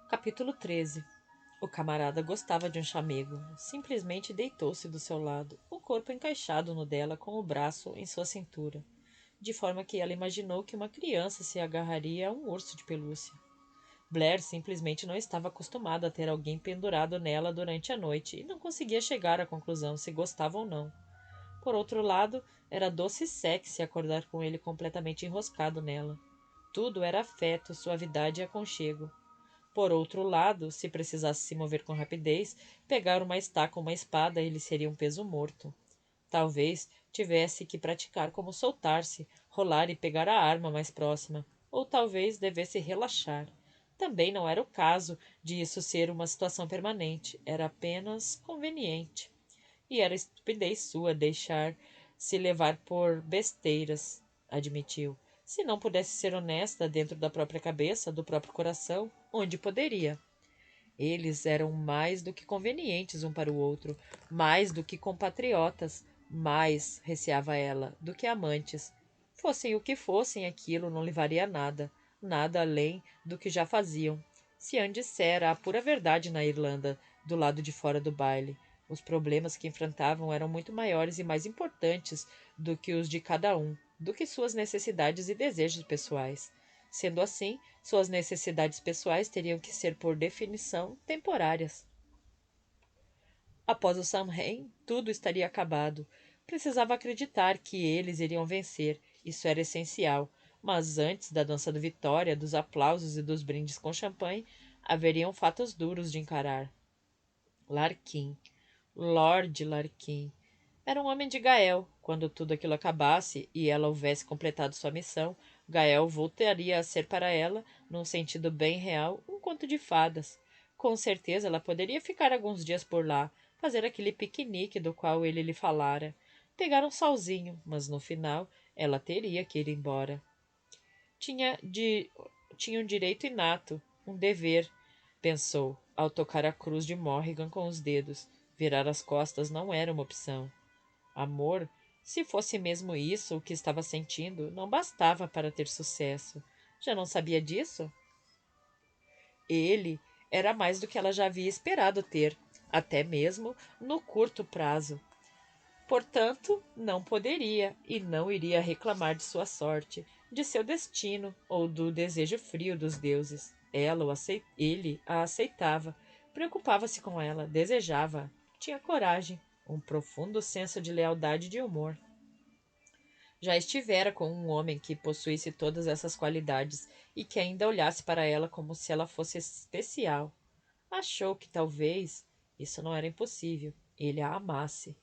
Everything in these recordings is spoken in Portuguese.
Capítulo 13. O camarada gostava de um chamego. Simplesmente deitou-se do seu lado, o corpo encaixado no dela com o braço em sua cintura, de forma que ela imaginou que uma criança se agarraria a um urso de pelúcia. Blair simplesmente não estava acostumada a ter alguém pendurado nela durante a noite e não conseguia chegar à conclusão se gostava ou não. Por outro lado, era doce e sexy acordar com ele completamente enroscado nela. Tudo era afeto, suavidade e aconchego. Por outro lado, se precisasse se mover com rapidez, pegar uma estaca ou uma espada ele seria um peso morto. Talvez tivesse que praticar como soltar-se, rolar e pegar a arma mais próxima, ou talvez devesse relaxar. Também não era o caso de isso ser uma situação permanente, era apenas conveniente. E era estupidez sua deixar-se levar por besteiras, admitiu. Se não pudesse ser honesta dentro da própria cabeça, do próprio coração, onde poderia? Eles eram mais do que convenientes um para o outro, mais do que compatriotas, mais, receava ela, do que amantes. Fossem o que fossem, aquilo não levaria a nada, nada além do que já faziam. Cian dissera a pura verdade na Irlanda, do lado de fora do baile. Os problemas que enfrentavam eram muito maiores e mais importantes do que os de cada um, do que suas necessidades e desejos pessoais. Sendo assim, suas necessidades pessoais teriam que ser, por definição, temporárias. Após o Samhain, tudo estaria acabado. Precisava acreditar que eles iriam vencer. Isso era essencial. Mas antes da dança do Vitória, dos aplausos e dos brindes com champanhe, haveriam fatos duros de encarar. Larkin. Lord Larkin. Era um homem de Gael. Quando tudo aquilo acabasse e ela houvesse completado sua missão, Gael voltaria a ser para ela, num sentido bem real, um conto de fadas. Com certeza ela poderia ficar alguns dias por lá, fazer aquele piquenique do qual ele lhe falara. Pegar um solzinho, mas no final ela teria que ir embora. Tinha, de... Tinha um direito inato, um dever, pensou, ao tocar a cruz de Morrigan com os dedos. Virar as costas não era uma opção. Amor, se fosse mesmo isso o que estava sentindo, não bastava para ter sucesso. Já não sabia disso? Ele era mais do que ela já havia esperado ter, até mesmo no curto prazo. Portanto, não poderia e não iria reclamar de sua sorte, de seu destino ou do desejo frio dos deuses. Ele a aceitava, preocupava-se com ela, desejava, tinha coragem, um profundo senso de lealdade e de humor. Já estivera com um homem que possuísse todas essas qualidades e que ainda olhasse para ela como se ela fosse especial. Achou que talvez isso não era impossível, ele a amasse.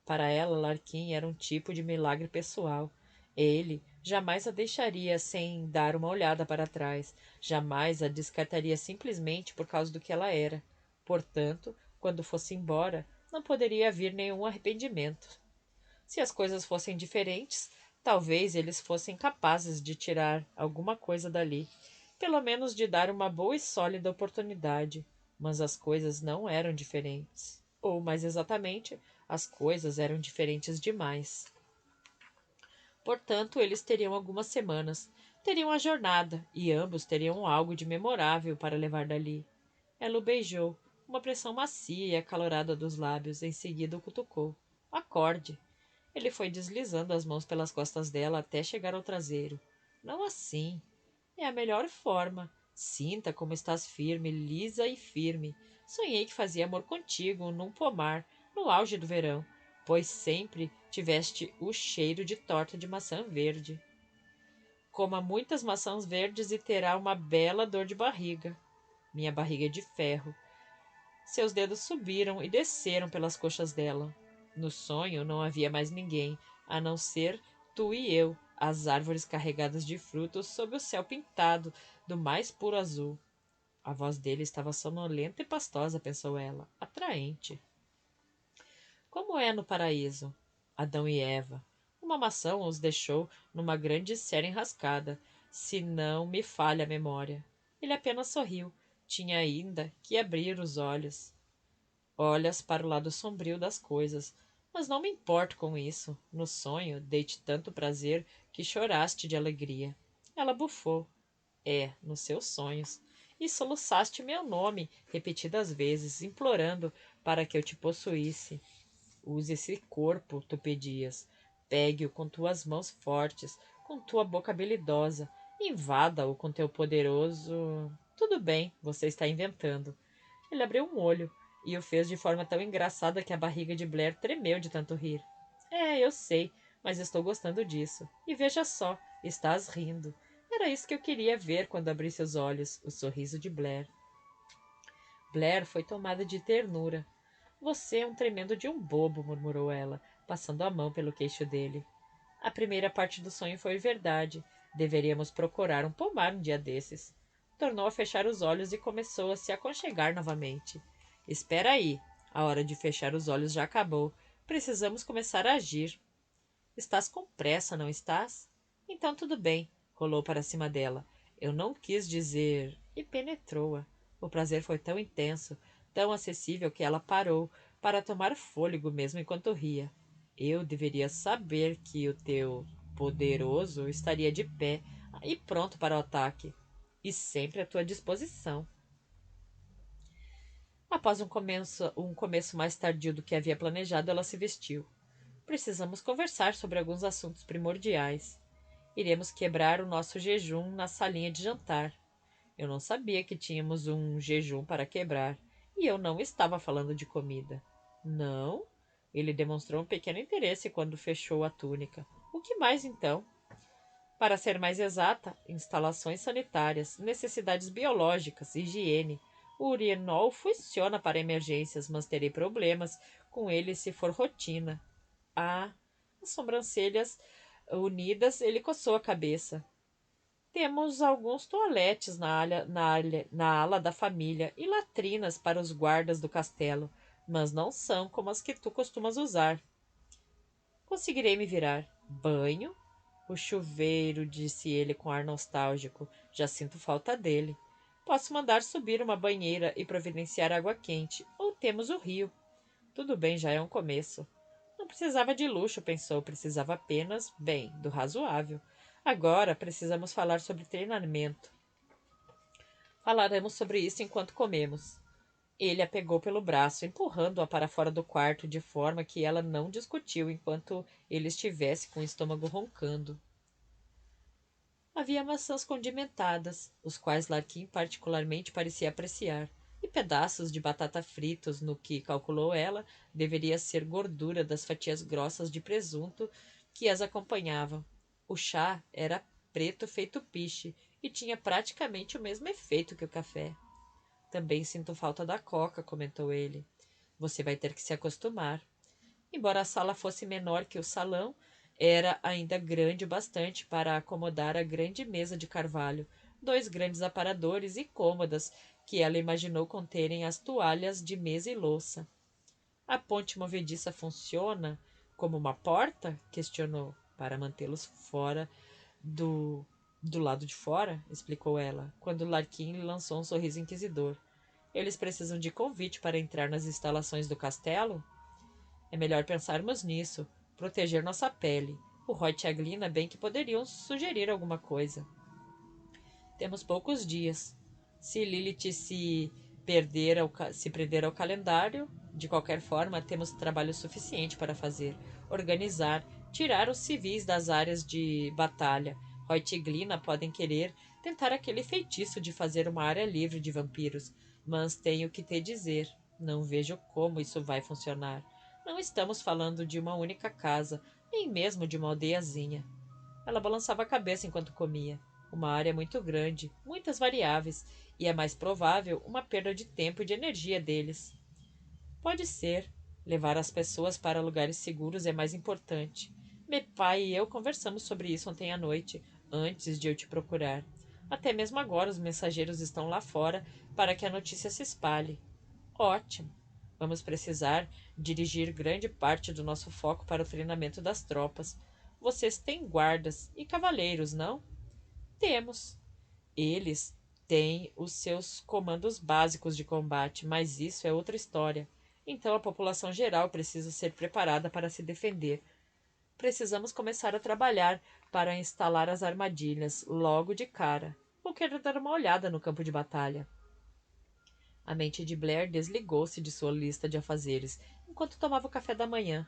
Para ela, Larkin era um tipo de milagre pessoal. Ele jamais a deixaria sem dar uma olhada para trás, jamais a descartaria simplesmente por causa do que ela era. Portanto, quando fosse embora, não poderia haver nenhum arrependimento. Se as coisas fossem diferentes, talvez eles fossem capazes de tirar alguma coisa dali, pelo menos de dar uma boa e sólida oportunidade. Mas as coisas não eram diferentes. Ou, mais exatamente, as coisas eram diferentes demais. Portanto, eles teriam algumas semanas, teriam a jornada, e ambos teriam algo de memorável para levar dali. Ela o beijou, uma pressão macia e acalorada dos lábios, em seguida o cutucou. Acorde. Ele foi deslizando as mãos pelas costas dela até chegar ao traseiro. Não assim. É a melhor forma. Sinta como estás firme, lisa e firme. Sonhei que fazia amor contigo num pomar, no auge do verão, pois sempre tiveste o cheiro de torta de maçã verde. Coma muitas maçãs verdes e terá uma bela dor de barriga. Minha barriga é de ferro. Seus dedos subiram e desceram pelas coxas dela. No sonho não havia mais ninguém, a não ser tu e eu, as árvores carregadas de frutos sob o céu pintado do mais puro azul. A voz dele estava sonolenta e pastosa, pensou ela, atraente. Como é no paraíso? Adão e Eva. Uma maçã os deixou numa grande cera enrascada, se não me falha a memória. Ele apenas sorriu. Tinha ainda que abrir os olhos. Olhas para o lado sombrio das coisas, mas não me importo com isso. No sonho, dei-te tanto prazer que choraste de alegria. Ela bufou. É, nos seus sonhos. e soluçaste meu nome repetidas vezes, implorando para que eu te possuísse. Use esse corpo, tu pedias. Pegue-o com tuas mãos fortes, com tua boca habilidosa. Invada-o com teu poderoso... Tudo bem, você está inventando. Ele abriu um olho e o fez de forma tão engraçada que a barriga de Blair tremeu de tanto rir. Eu sei, mas estou gostando disso. E veja só, estás rindo. Era isso que eu queria ver quando abri seus olhos, o sorriso de Blair. Blair foi tomada de ternura. Você é um tremendo de um bobo, murmurou ela, passando a mão pelo queixo dele. A primeira parte do sonho foi verdade. Deveríamos procurar um pomar um dia desses. Tornou a fechar os olhos e começou a se aconchegar novamente. Espera aí. A hora de fechar os olhos já acabou. Precisamos começar a agir. Estás com pressa, não estás? Então tudo bem. Rolou para cima dela. Eu não quis dizer... E penetrou-a. O prazer foi tão intenso, tão acessível que ela parou para tomar fôlego mesmo enquanto ria. Eu deveria saber que o teu poderoso estaria de pé e pronto para o ataque. E sempre à tua disposição. Após um começo mais tardio do que havia planejado, ela se vestiu. Precisamos conversar sobre alguns assuntos primordiais. Iremos quebrar o nosso jejum na salinha de jantar. Eu não sabia que tínhamos um jejum para quebrar. E eu não estava falando de comida. Não? Ele demonstrou um pequeno interesse quando fechou a túnica. O que mais então? Para ser mais exata, instalações sanitárias, necessidades biológicas, higiene. O urinol funciona para emergências, mas terei problemas com ele se for rotina. As sobrancelhas unidas, ele coçou a cabeça. Temos alguns toaletes na ala da família e latrinas para os guardas do castelo, mas não são como as que tu costumas usar. Conseguirei me virar. Banho? O chuveiro, disse ele com ar nostálgico. Já sinto falta dele. Posso mandar subir uma banheira e providenciar água quente. Ou temos o rio. Tudo bem, já é um começo. Não precisava de luxo, pensou. Precisava apenas, bem, do razoável. Agora precisamos falar sobre treinamento. Falaremos sobre isso enquanto comemos. Ele a pegou pelo braço, empurrando-a para fora do quarto, de forma que ela não discutiu enquanto ele estivesse com o estômago roncando. Havia maçãs condimentadas, os quais Larquim particularmente parecia apreciar, e pedaços de batata fritos no que, calculou ela, deveria ser gordura das fatias grossas de presunto que as acompanhavam. O chá era preto feito piche e tinha praticamente o mesmo efeito que o café. Também sinto falta da coca, comentou ele. Você vai ter que se acostumar. Embora a sala fosse menor que o salão, era ainda grande o bastante para acomodar a grande mesa de carvalho, dois grandes aparadores e cômodas que ela imaginou conterem as toalhas de mesa e louça. A ponte movediça funciona como uma porta? Questionou. Para mantê-los fora do lado de fora, explicou ela, quando Larquim lhe lançou um sorriso inquisidor. Eles precisam de convite para entrar nas instalações do castelo? É melhor pensarmos nisso. Proteger nossa pele. O Roy e a Glina bem que poderiam sugerir alguma coisa. Temos poucos dias. Se Lilith se prender ao calendário, de qualquer forma, temos trabalho suficiente para fazer. Organizar, tirar os civis das áreas de batalha. Roy e Glina podem querer tentar aquele feitiço de fazer uma área livre de vampiros, mas tenho que te dizer, não vejo como isso vai funcionar. Não estamos falando de uma única casa, nem mesmo de uma aldeiazinha. Ela balançava a cabeça enquanto comia. Uma área muito grande, muitas variáveis, e é mais provável uma perda de tempo e de energia deles. Pode ser. Levar as pessoas para lugares seguros é mais importante. Meu pai e eu conversamos sobre isso ontem à noite, antes de eu te procurar. Até mesmo agora os mensageiros estão lá fora para que a notícia se espalhe. Ótimo. Vamos precisar dirigir grande parte do nosso foco para o treinamento das tropas. Vocês têm guardas e cavaleiros, não? Temos. Eles têm os seus comandos básicos de combate, mas isso é outra história. Então a população geral precisa ser preparada para se defender. Precisamos começar a trabalhar para instalar as armadilhas logo de cara. ou quer dar uma olhada no campo de batalha. A mente de Blair desligou-se de sua lista de afazeres enquanto tomava o café da manhã.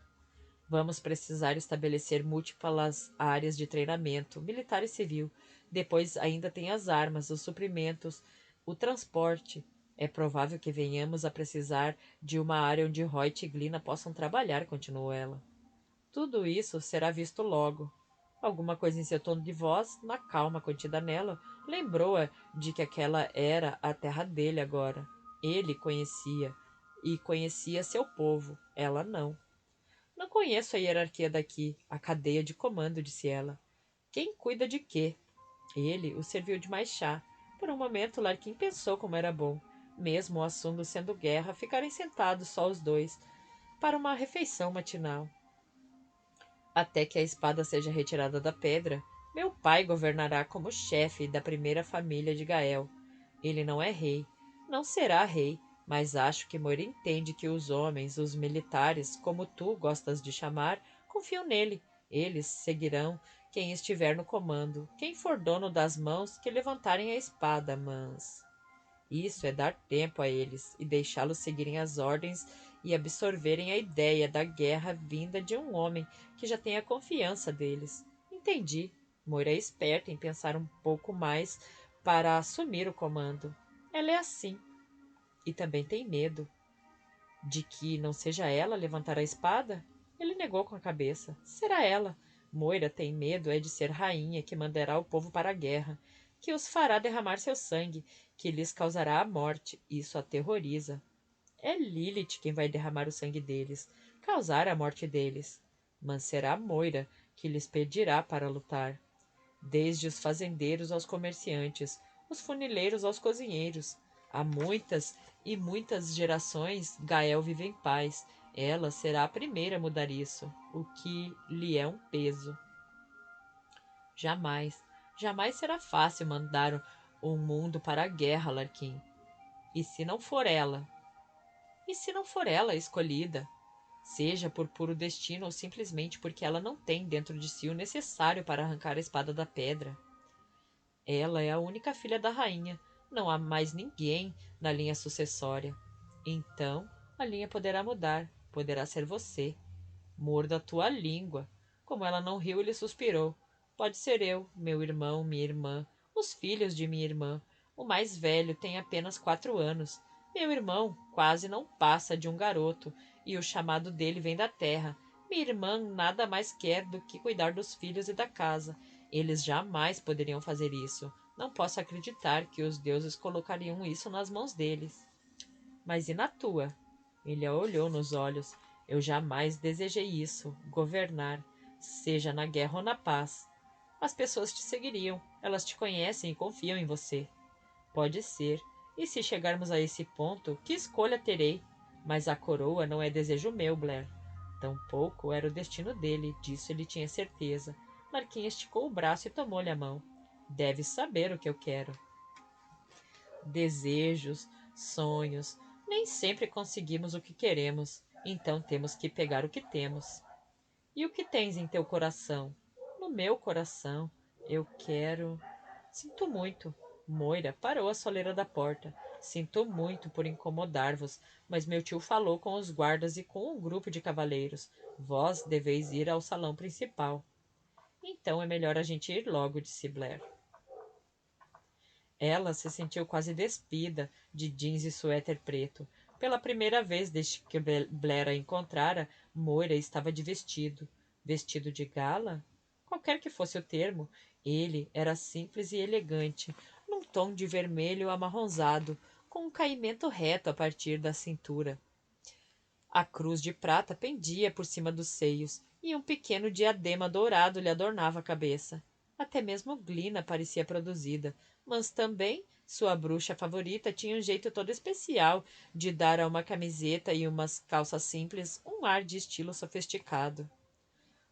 Vamos precisar estabelecer múltiplas áreas de treinamento, militar e civil. Depois ainda tem as armas, os suprimentos, o transporte. É provável que venhamos a precisar de uma área onde Hoyt e Glina possam trabalhar, continuou ela. Tudo isso será visto logo. Alguma coisa em seu tom de voz, na calma contida nela, lembrou-a de que aquela era a terra dele agora. Ele conhecia, e conhecia seu povo, ela não. Não conheço a hierarquia daqui, a cadeia de comando, disse ela. Quem cuida de quê? Ele o serviu de mais chá. Por um momento, Larkin pensou como era bom, mesmo o assunto sendo guerra, ficarem sentados só os dois, para uma refeição matinal. Até que a espada seja retirada da pedra, meu pai governará como chefe da primeira família de Gael. Ele não é rei, não será rei, mas acho que Moira entende que os homens, os militares, como tu gostas de chamar, confiam nele. Eles seguirão quem estiver no comando, quem for dono das mãos que levantarem a espada, mas... Isso é dar tempo a eles e deixá-los seguirem as ordens e absorverem a ideia da guerra vinda de um homem que já tem a confiança deles. Entendi. Moira é esperta em pensar um pouco mais para assumir o comando. Ela é assim. E também tem medo. De que não seja ela levantar a espada? Ele negou com a cabeça. Será ela. Moira tem medo é de ser rainha que mandará o povo para a guerra, que os fará derramar seu sangue, que lhes causará a morte. Isso aterroriza. É Lilith quem vai derramar o sangue deles, causar a morte deles. Mas será Moira que lhes pedirá para lutar. Desde os fazendeiros aos comerciantes, os funileiros aos cozinheiros. Há muitas e muitas gerações Gael vive em paz. Ela será a primeira a mudar isso, o que lhe é um peso. Jamais, jamais será fácil mandar um mundo para a guerra, Larkin. E se não for ela? E se não for ela a escolhida? Seja por puro destino ou simplesmente porque ela não tem dentro de si o necessário para arrancar a espada da pedra. Ela é a única filha da rainha. Não há mais ninguém na linha sucessória. Então, a linha poderá mudar. Poderá ser você. Morda a tua língua. Como ela não riu, ele suspirou. Pode ser eu, meu irmão, minha irmã, os filhos de minha irmã. O mais velho tem apenas 4 anos. Meu irmão quase não passa de um garoto, e o chamado dele vem da terra. Minha irmã nada mais quer do que cuidar dos filhos e da casa. Eles jamais poderiam fazer isso. Não posso acreditar que os deuses colocariam isso nas mãos deles. Mas e na tua? Ele a olhou nos olhos. Eu jamais desejei isso, governar, seja na guerra ou na paz. As pessoas te seguiriam, elas te conhecem e confiam em você. Pode ser. E se chegarmos a esse ponto, que escolha terei? Mas a coroa não é desejo meu, Blair. Tampouco era o destino dele, disso ele tinha certeza. Larkin esticou o braço e tomou-lhe a mão. Deves saber o que eu quero. Desejos, sonhos. Nem sempre conseguimos o que queremos, então temos que pegar o que temos. E o que tens em teu coração? No meu coração, eu quero... Sinto muito. Moira parou à soleira da porta. Sinto muito por incomodar-vos, mas meu tio falou com os guardas e com um grupo de cavaleiros. Vós deveis ir ao salão principal. Então é melhor a gente ir logo, disse Blair. Ela se sentiu quase despida de jeans e suéter preto. Pela primeira vez desde que Blair a encontrara, Moira estava de vestido. Vestido de gala? Qualquer que fosse o termo, ele era simples e elegante, num tom de vermelho amarronzado, com um caimento reto a partir da cintura. A cruz de prata pendia por cima dos seios, e um pequeno diadema dourado lhe adornava a cabeça. Até mesmo Glina parecia produzida, mas também sua bruxa favorita tinha um jeito todo especial de dar a uma camiseta e umas calças simples um ar de estilo sofisticado.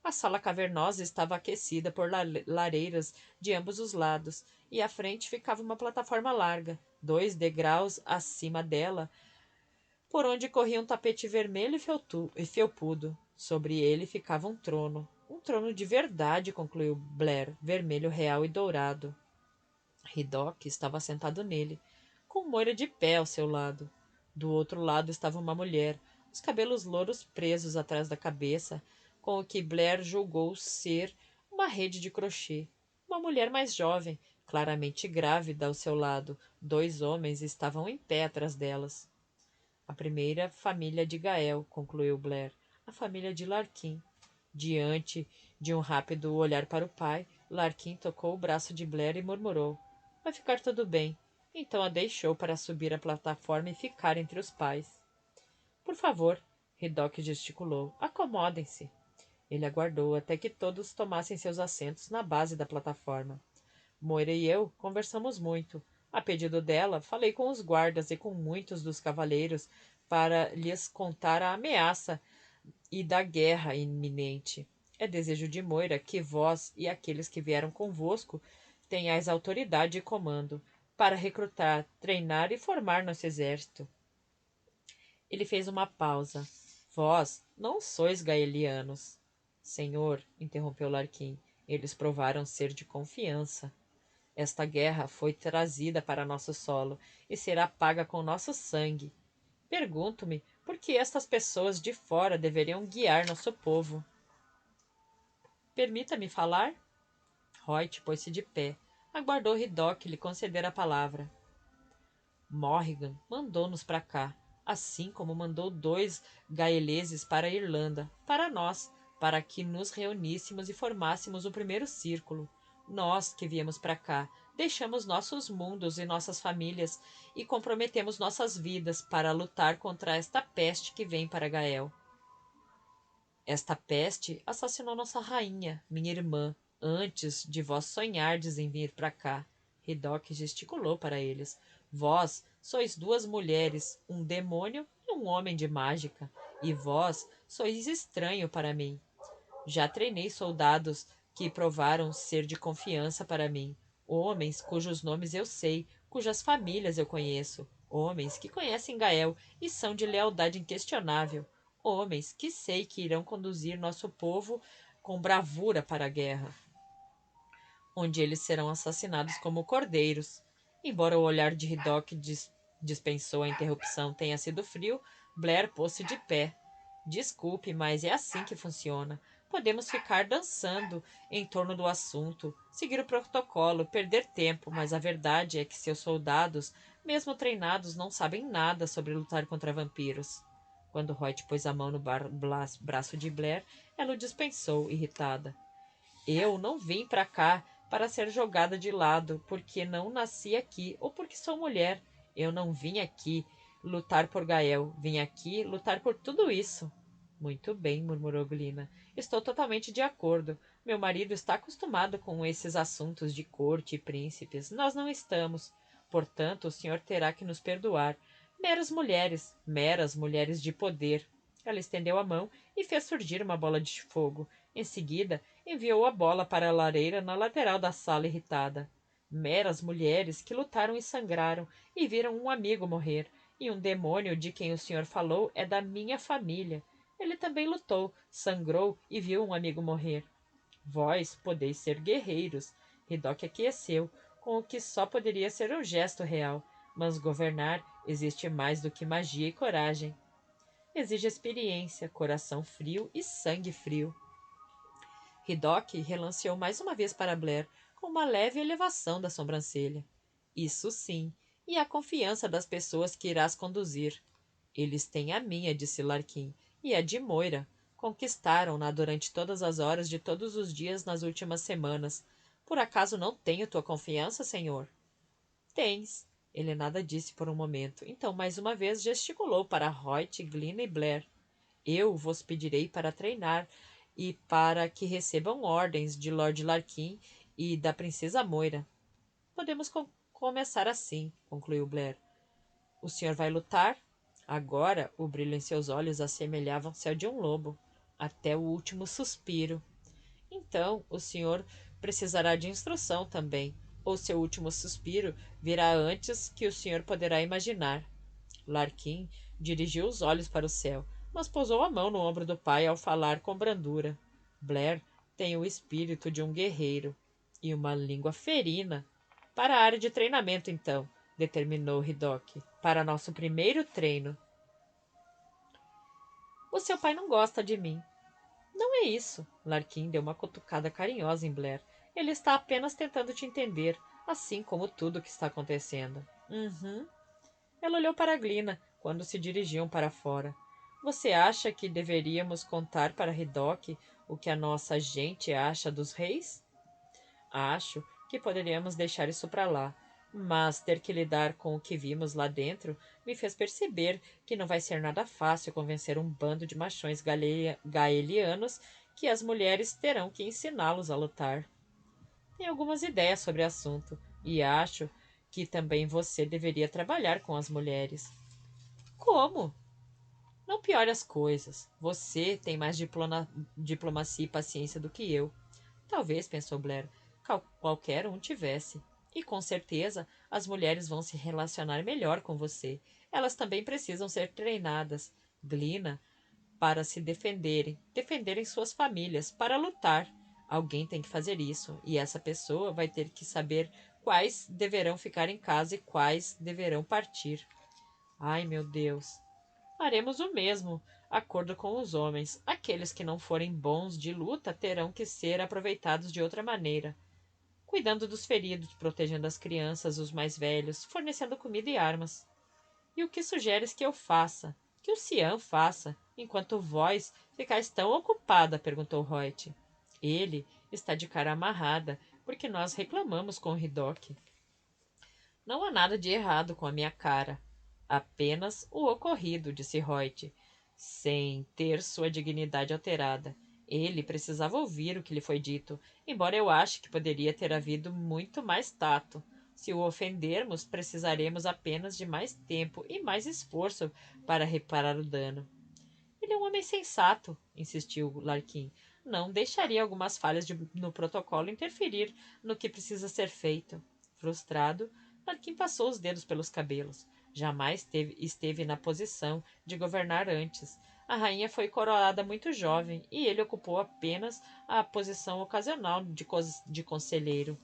A sala cavernosa estava aquecida por lareiras de ambos os lados, e à frente ficava uma plataforma larga, 2 degraus acima dela, por onde corria um tapete vermelho e felpudo. Sobre ele ficava um trono. Um trono de verdade, concluiu Blair, vermelho real e dourado. Ridoc estava sentado nele, com Moira de pé ao seu lado. Do outro lado estava uma mulher, os cabelos louros presos atrás da cabeça, com o que Blair julgou ser uma rede de crochê. Uma mulher mais jovem, claramente grávida ao seu lado. Dois homens estavam em pé atrás delas. A primeira família de Gael, concluiu Blair. A família de Larkin. Diante de um rápido olhar para o pai, Larkin tocou o braço de Blair e murmurou: Vai ficar tudo bem. Então a deixou para subir a plataforma e ficar entre os pais. Por favor, Ridoc gesticulou. Acomodem-se. Ele aguardou até que todos tomassem seus assentos na base da plataforma. Moira e eu conversamos muito. A pedido dela, falei com os guardas e com muitos dos cavaleiros para lhes contar a ameaça e da guerra iminente. É desejo de Moira que vós e aqueles que vieram convosco tenhais autoridade e comando para recrutar, treinar e formar nosso exército. Ele fez uma pausa. Vós não sois gaelianos. Senhor, interrompeu Larquim, eles provaram ser de confiança. Esta guerra foi trazida para nosso solo e será paga com nosso sangue. Pergunto-me por que estas pessoas de fora deveriam guiar nosso povo. Permita-me falar? Hoyt pôs-se de pé. Aguardou Ridoc lhe conceder a palavra. Morrigan mandou-nos para cá, assim como mandou 2 gaeleses para a Irlanda, para nós, para que nos reuníssemos e formássemos o primeiro círculo. Nós que viemos para cá, deixamos nossos mundos e nossas famílias e comprometemos nossas vidas para lutar contra esta peste que vem para Gael. Esta peste assassinou nossa rainha, minha irmã, antes de vós sonhardes em vir para cá. Ridoc gesticulou para eles. Vós sois 2 mulheres, um demônio e um homem de mágica, e vós sois estranho para mim. Já treinei soldados que provaram ser de confiança para mim, homens cujos nomes eu sei, cujas famílias eu conheço, homens que conhecem Gael e são de lealdade inquestionável, homens que sei que irão conduzir nosso povo com bravura para a guerra, onde eles serão assassinados como cordeiros. Embora o olhar de Ridoc dispensou a interrupção tenha sido frio, Blair pôs-se de pé. Desculpe, mas é assim que funciona. Podemos ficar dançando em torno do assunto, seguir o protocolo, perder tempo, mas a verdade é que seus soldados, mesmo treinados, não sabem nada sobre lutar contra vampiros. Quando Hoyt pôs a mão no braço de Blair, ela o dispensou, irritada. Eu não vim para cá para ser jogada de lado porque não nasci aqui ou porque sou mulher. Eu não vim aqui lutar por Gael. Vim aqui lutar por tudo isso. Muito bem, murmurou Glina. Estou totalmente de acordo. Meu marido está acostumado com esses assuntos de corte e príncipes. Nós não estamos. Portanto, o senhor terá que nos perdoar. Meras mulheres de poder. Ela estendeu a mão e fez surgir uma bola de fogo. Em seguida, enviou a bola para a lareira na lateral da sala irritada. Meras mulheres que lutaram e sangraram e viram um amigo morrer. E um demônio de quem o senhor falou é da minha família. Ele também lutou, sangrou e viu um amigo morrer. Vós podeis ser guerreiros. Ridoc aqueceu, com o que só poderia ser um gesto real. Mas governar existe mais do que magia e coragem. Exige experiência, coração frio e sangue frio. Ridoc relanceou mais uma vez para Blair, com uma leve elevação da sobrancelha. Isso sim, e a confiança das pessoas que irás conduzir. Eles têm a minha, disse Larquim, e a de Moira. Conquistaram-na durante todas as horas de todos os dias nas últimas semanas. Por acaso não tenho tua confiança, senhor? Tens. Ele nada disse por um momento. Então, mais uma vez, gesticulou para Hoyt, Glina e Blair. Eu vos pedirei para treinar e para que recebam ordens de Lord Larquim e da princesa Moira. Podemos começar assim, concluiu Blair. O senhor vai lutar? Agora o brilho em seus olhos assemelhava-se ao de um lobo, até o último suspiro. Então o senhor precisará de instrução também, ou seu último suspiro virá antes que o senhor poderá imaginar. Larquim dirigiu os olhos para o céu, mas pousou a mão no ombro do pai ao falar com brandura. Blair tem o espírito de um guerreiro e uma língua ferina. Para a área de treinamento, então, determinou Hidoki. Para nosso primeiro treino. O seu pai não gosta de mim. Não é isso. Larkin deu uma cutucada carinhosa em Blair. Ele está apenas tentando te entender, assim como tudo o que está acontecendo. Uhum. Ela olhou para Glina quando se dirigiam para fora. Você acha que deveríamos contar para Hidoki o que a nossa gente acha dos reis? Acho que poderíamos deixar isso para lá, mas ter que lidar com o que vimos lá dentro me fez perceber que não vai ser nada fácil convencer um bando de machões gaelianos que as mulheres terão que ensiná-los a lutar. Tenho algumas ideias sobre o assunto e acho que também você deveria trabalhar com as mulheres. Como? Não piore as coisas. Você tem mais diplomacia e paciência do que eu. Talvez, pensou Blair, qualquer um tivesse. E com certeza as mulheres vão se relacionar melhor com você. Elas também precisam ser treinadas. Glina, para se defenderem suas famílias, para lutar. Alguém tem que fazer isso, e essa pessoa vai ter que saber quais deverão ficar em casa e quais deverão partir. Ai, meu Deus. Faremos o mesmo acordo com os homens. Aqueles que não forem bons de luta terão que ser aproveitados de outra maneira, cuidando dos feridos, protegendo as crianças, os mais velhos, fornecendo comida e armas. E o que sugeres que eu faça? Que o Cian faça, enquanto vós ficais tão ocupada? Perguntou Reut. Ele está de cara amarrada, porque nós reclamamos com Hidoki. Não há nada de errado com a minha cara. Apenas o ocorrido, disse Reut, sem ter sua dignidade alterada. Ele precisava ouvir o que lhe foi dito, embora eu ache que poderia ter havido muito mais tato. Se o ofendermos, precisaremos apenas de mais tempo e mais esforço para reparar o dano. Ele é um homem sensato, insistiu Larkin. Não deixaria algumas falhas no protocolo interferir no que precisa ser feito. Frustrado, Larkin passou os dedos pelos cabelos. Jamais esteve na posição de governar antes. A rainha foi coroada muito jovem e ele ocupou apenas a posição ocasional de conselheiro.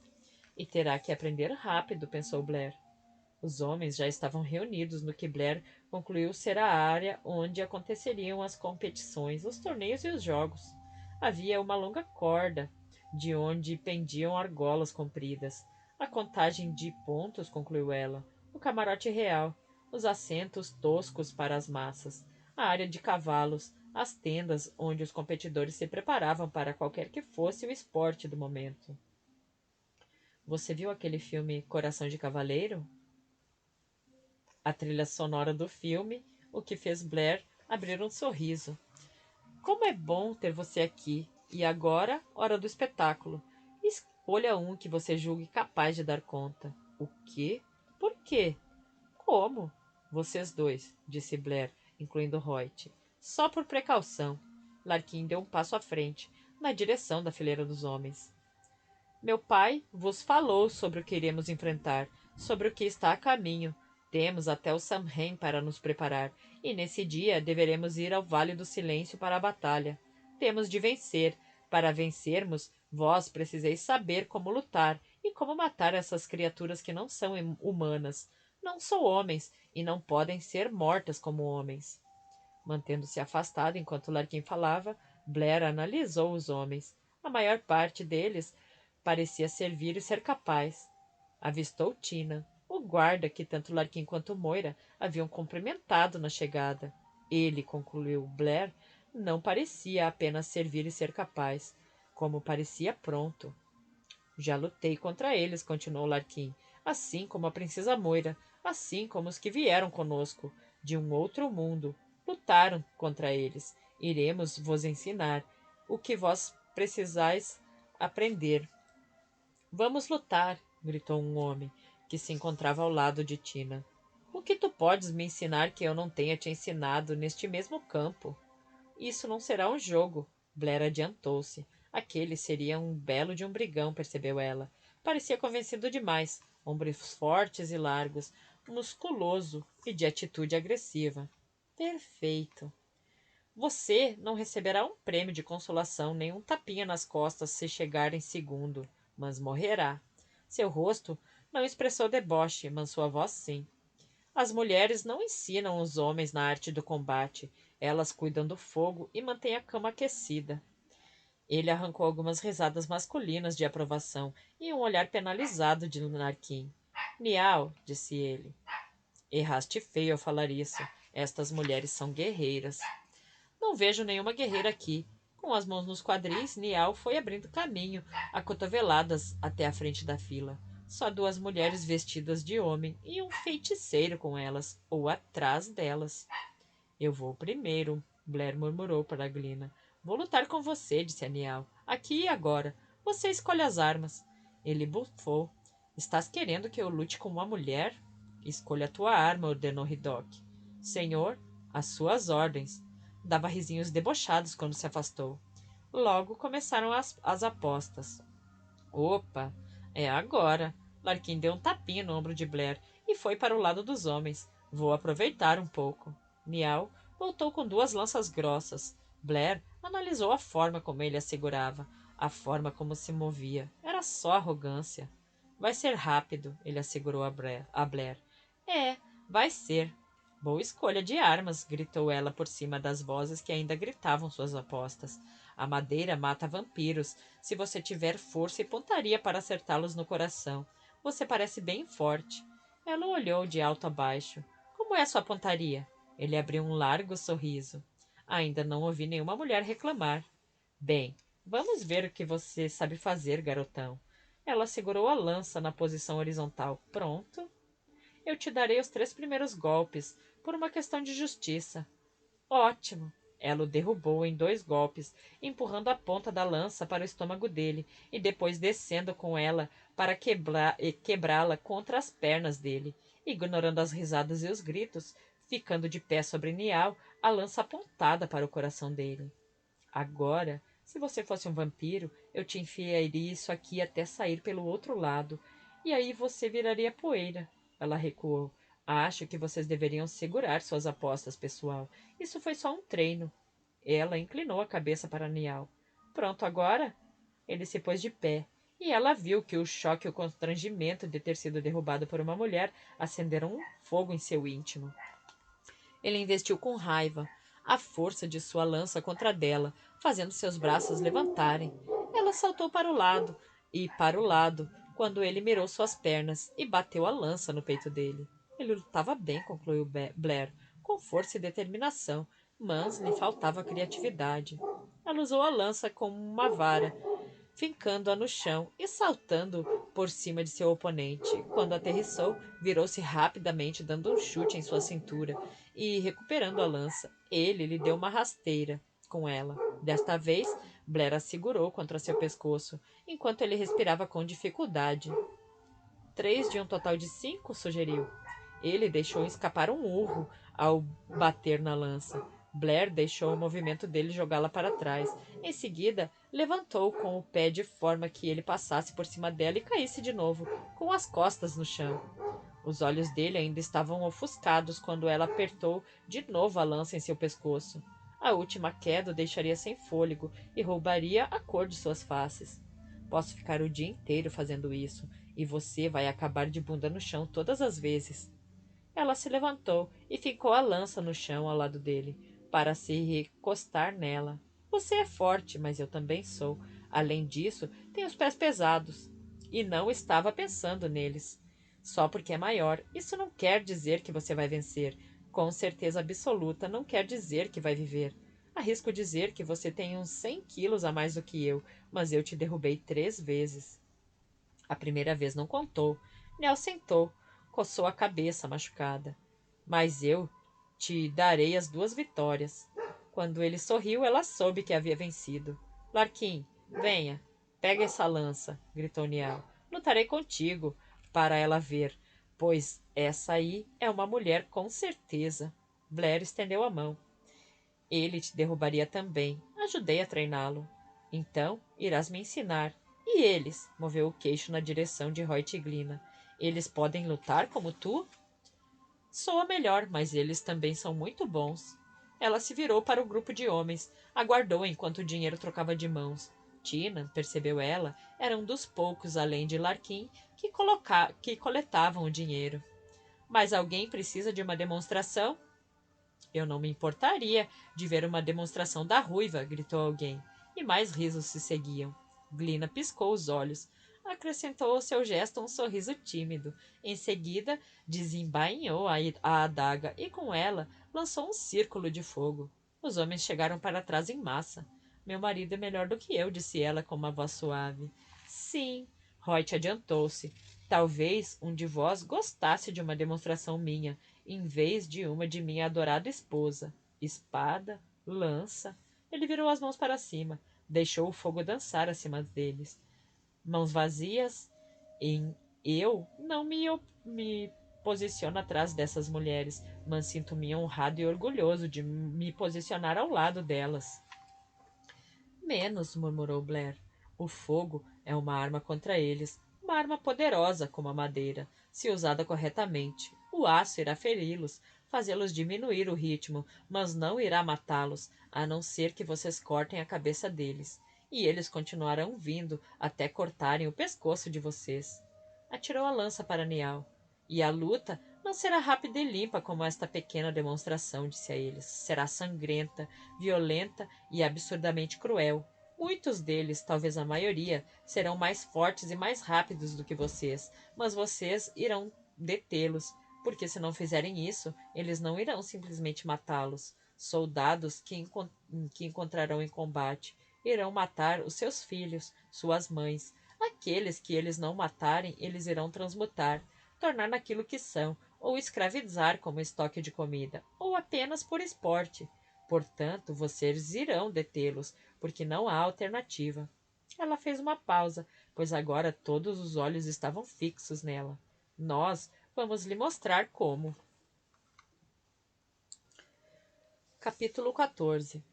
E terá que aprender rápido, pensou Blair. Os homens já estavam reunidos no que Blair concluiu ser a área onde aconteceriam as competições, os torneios e os jogos. Havia uma longa corda, de onde pendiam argolas compridas. A contagem de pontos, concluiu ela. O camarote real, os assentos toscos para as massas, a área de cavalos, as tendas onde os competidores se preparavam para qualquer que fosse o esporte do momento. Você viu aquele filme Coração de Cavaleiro? A trilha sonora do filme, o que fez Blair abrir um sorriso. Como é bom ter você aqui. E agora, hora do espetáculo. Escolha um que você julgue capaz de dar conta. O quê? Por quê? Como? Vocês dois, disse Blair, incluindo Reut. Só por precaução. Larkin deu um passo à frente, na direção da fileira dos homens. Meu pai vos falou sobre o que iremos enfrentar, sobre o que está a caminho. Temos até o Samhain para nos preparar, e nesse dia deveremos ir ao Vale do Silêncio para a batalha. Temos de vencer. Para vencermos, vós preciseis saber como lutar e como matar essas criaturas que não são humanas. Não são homens e não podem ser mortas como homens. Mantendo-se afastado enquanto Larkin falava, Blair analisou os homens. A maior parte deles parecia servir e ser capaz. Avistou Tina, o guarda que tanto Larkin quanto Moira haviam cumprimentado na chegada. Ele, concluiu Blair, não parecia apenas servir e ser capaz, como parecia pronto. Já lutei contra eles, continuou Larkin, assim como a princesa Moira, assim como os que vieram conosco, de um outro mundo. Lutaram contra eles. Iremos vos ensinar o que vós precisais aprender. Vamos lutar, gritou um homem, que se encontrava ao lado de Tina. O que tu podes me ensinar que eu não tenha te ensinado neste mesmo campo? Isso não será um jogo. Blair adiantou-se. Aquele seria um belo de um brigão, percebeu ela. Parecia convencido demais. Ombros fortes e largos, musculoso e de atitude agressiva. Perfeito. Você não receberá um prêmio de consolação nem um tapinha nas costas se chegar em segundo, mas morrerá. Seu rosto Não expressou deboche, mas sua voz sim. As mulheres não ensinam os homens na arte do combate. Elas cuidam do fogo e mantêm a cama aquecida. Ele arrancou algumas risadas masculinas de aprovação e um olhar penalizado de Narquim. Nial, disse ele. Erraste feio ao falar isso. Estas mulheres são guerreiras. Não vejo nenhuma guerreira aqui. Com as mãos nos quadris, Nial foi abrindo caminho, a cotoveladas, até a frente da fila. Só duas mulheres vestidas de homem e um feiticeiro com elas, ou atrás delas. Eu vou primeiro, Blair murmurou para Glina. Vou lutar com você, disse a Nial. Aqui e agora. Você escolhe as armas. Ele bufou. Estás querendo que eu lute com uma mulher? Escolha a tua arma, ordenou Hidoc. Senhor, às suas ordens. Dava risinhos debochados quando se afastou. Logo começaram as apostas. Opa, é agora. Larkin deu um tapinha no ombro de Blair e foi para o lado dos homens. Vou aproveitar um pouco. Nial voltou com duas lanças grossas. Blair analisou a forma como ele a segurava, a forma como se movia. Era só arrogância. Vai ser rápido, ele assegurou a Blair. É, vai ser. Boa escolha de armas, gritou ela por cima das vozes que ainda gritavam suas apostas. A madeira mata vampiros, se você tiver força e pontaria para acertá-los no coração. Você parece bem forte. Ela olhou de alto a baixo. Como é sua pontaria? Ele abriu um largo sorriso. Ainda não ouvi nenhuma mulher reclamar. Bem, vamos ver o que você sabe fazer, garotão. Ela segurou a lança na posição horizontal. Pronto? Eu te darei os 3 primeiros golpes, por uma questão de justiça. Ótimo! Ela o derrubou em 2 golpes, empurrando a ponta da lança para o estômago dele e depois descendo com ela para quebrá-la contra as pernas dele, ignorando as risadas e os gritos, ficando de pé sobre Nial, a lança apontada para o coração dele. Agora, se você fosse um vampiro, eu te enfiaria isso aqui até sair pelo outro lado, e aí você viraria poeira. Ela recuou. Acho que vocês deveriam segurar suas apostas, pessoal. Isso foi só um treino. Ela inclinou a cabeça para Nial. Pronto agora? Ele se pôs de pé, e ela viu que o choque e o constrangimento de ter sido derrubado por uma mulher acenderam um fogo em seu íntimo. Ele investiu com raiva, a força de sua lança contra a dela, fazendo seus braços levantarem. Ela saltou para o lado, quando ele mirou suas pernas e bateu a lança no peito dele. Ele lutava bem, concluiu Blair, com força e determinação, mas lhe faltava criatividade. Ela usou a lança como uma vara, fincando-a no chão e saltando por cima de seu oponente. Quando aterrissou, virou-se rapidamente, dando um chute em sua cintura e recuperando a lança. Ele lhe deu uma rasteira com ela. Desta vez, Blair a segurou contra seu pescoço, enquanto ele respirava com dificuldade. 3 de um total de 5, sugeriu. Ele deixou escapar um urro ao bater na lança. Blair deixou o movimento dele jogá-la para trás. Em seguida, levantou com o pé de forma que ele passasse por cima dela e caísse de novo, com as costas no chão. Os olhos dele ainda estavam ofuscados quando ela apertou de novo a lança em seu pescoço. A última queda o deixaria sem fôlego e roubaria a cor de suas faces. Posso ficar o dia inteiro fazendo isso, e você vai acabar de bunda no chão todas as vezes. Ela se levantou e ficou a lança no chão ao lado dele, para se recostar nela. Você é forte, mas eu também sou. Além disso, tenho os pés pesados. E não estava pensando neles. Só porque é maior, isso não quer dizer que você vai vencer. Com certeza absoluta, não quer dizer que vai viver. Arrisco dizer que você tem uns 100 quilos a mais do que eu, mas eu te derrubei 3 vezes. A primeira vez não contou. Nell sentou, coçou a cabeça machucada. Mas eu te darei as 2 vitórias. Quando ele sorriu, ela soube que havia vencido. Larquim, venha, pega essa lança, gritou Niall. Lutarei contigo, para ela ver, pois essa aí é uma mulher com certeza. Blair estendeu a mão. Ele te derrubaria também. Ajudei a treiná-lo. Então, irás me ensinar. E eles? Moveu o queixo na direção de Roy e Glina. Eles podem lutar como tu? Sou a melhor, mas eles também são muito bons. Ela se virou para o grupo de homens, aguardou enquanto o dinheiro trocava de mãos. Tina, percebeu ela, era um dos poucos, além de Larkin, que coletavam o dinheiro. Mas alguém precisa de uma demonstração? Eu não me importaria de ver uma demonstração da ruiva, gritou alguém, e mais risos se seguiam. Glina piscou os olhos. Acrescentou ao seu gesto um sorriso tímido. Em seguida, desembainhou a adaga e, com ela, lançou um círculo de fogo. Os homens chegaram para trás em massa. Meu marido é melhor do que eu, disse ela com uma voz suave. Sim, Reut adiantou-se. Talvez um de vós gostasse de uma demonstração minha, em vez de uma de minha adorada esposa. Espada, lança. Ele virou as mãos para cima, deixou o fogo dançar acima deles. Mãos vazias, eu não me posiciono atrás dessas mulheres, mas sinto-me honrado e orgulhoso de me posicionar ao lado delas. Menos, murmurou Blair. O fogo é uma arma contra eles, uma arma poderosa como a madeira, se usada corretamente. O aço irá feri-los, fazê-los diminuir o ritmo, mas não irá matá-los, a não ser que vocês cortem a cabeça deles. E eles continuarão vindo até cortarem o pescoço de vocês. Atirou a lança para Nial. E a luta não será rápida e limpa como esta pequena demonstração, disse a eles. Será sangrenta, violenta e absurdamente cruel. Muitos deles, talvez a maioria, serão mais fortes e mais rápidos do que vocês, mas vocês irão detê-los, porque se não fizerem isso, eles não irão simplesmente matá-los. Soldados que encontrarão em combate irão matar os seus filhos, suas mães. Aqueles que eles não matarem, eles irão transmutar, tornar naquilo que são, ou escravizar como estoque de comida, ou apenas por esporte. Portanto, vocês irão detê-los, porque não há alternativa. Ela fez uma pausa, pois agora todos os olhos estavam fixos nela. Nós vamos lhe mostrar como. Capítulo 14.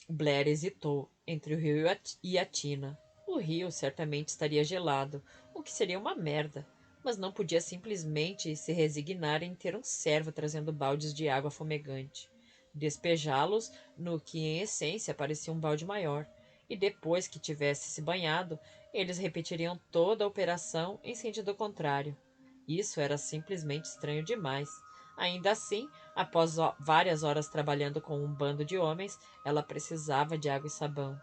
Blair hesitou entre o rio e a tina. O rio certamente estaria gelado, o que seria uma merda, mas não podia simplesmente se resignar em ter um servo trazendo baldes de água fumegante. Despejá-los no que em essência parecia um balde maior, e depois que tivesse se banhado, eles repetiriam toda a operação em sentido contrário. Isso era simplesmente estranho demais. Ainda assim, após várias horas trabalhando com um bando de homens, ela precisava de água e sabão.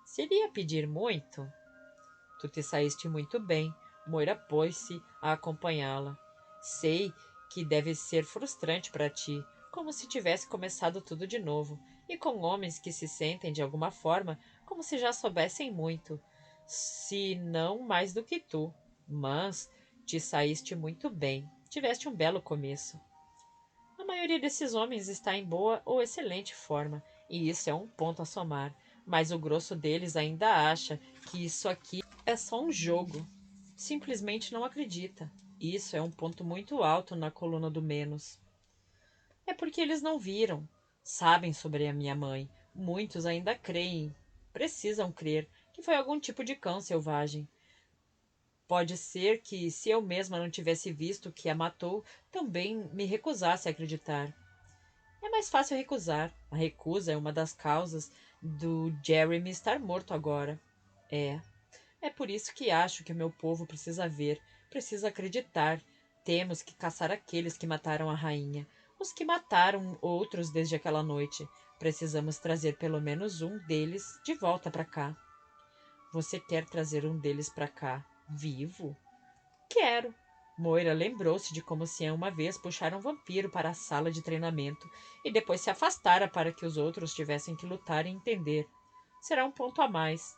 Seria pedir muito? Tu te saíste muito bem. Moira pôs-se a acompanhá-la. Sei que deve ser frustrante para ti, como se tivesse começado tudo de novo, e com homens que se sentem de alguma forma como se já soubessem muito, se não mais do que tu. Mas te saíste muito bem. Tiveste um belo começo. A maioria desses homens está em boa ou excelente forma, e isso é um ponto a somar, mas o grosso deles ainda acha que isso aqui é só um jogo. Simplesmente não acredita. Isso é um ponto muito alto na coluna do menos. É porque eles não viram. Sabem sobre a minha mãe. Muitos ainda creem, precisam crer, que foi algum tipo de cão selvagem. Pode ser que, se eu mesma não tivesse visto que a matou, também me recusasse a acreditar. É mais fácil recusar. A recusa é uma das causas do Jeremy estar morto agora. É. É por isso que acho que o meu povo precisa ver, precisa acreditar. Temos que caçar aqueles que mataram a rainha, os que mataram outros desde aquela noite. Precisamos trazer pelo menos um deles de volta para cá. Você quer trazer um deles para cá, vivo? Quero. Moira lembrou-se de como Cian uma vez puxara um vampiro para a sala de treinamento e depois se afastara para que os outros tivessem que lutar e entender. Será um ponto a mais.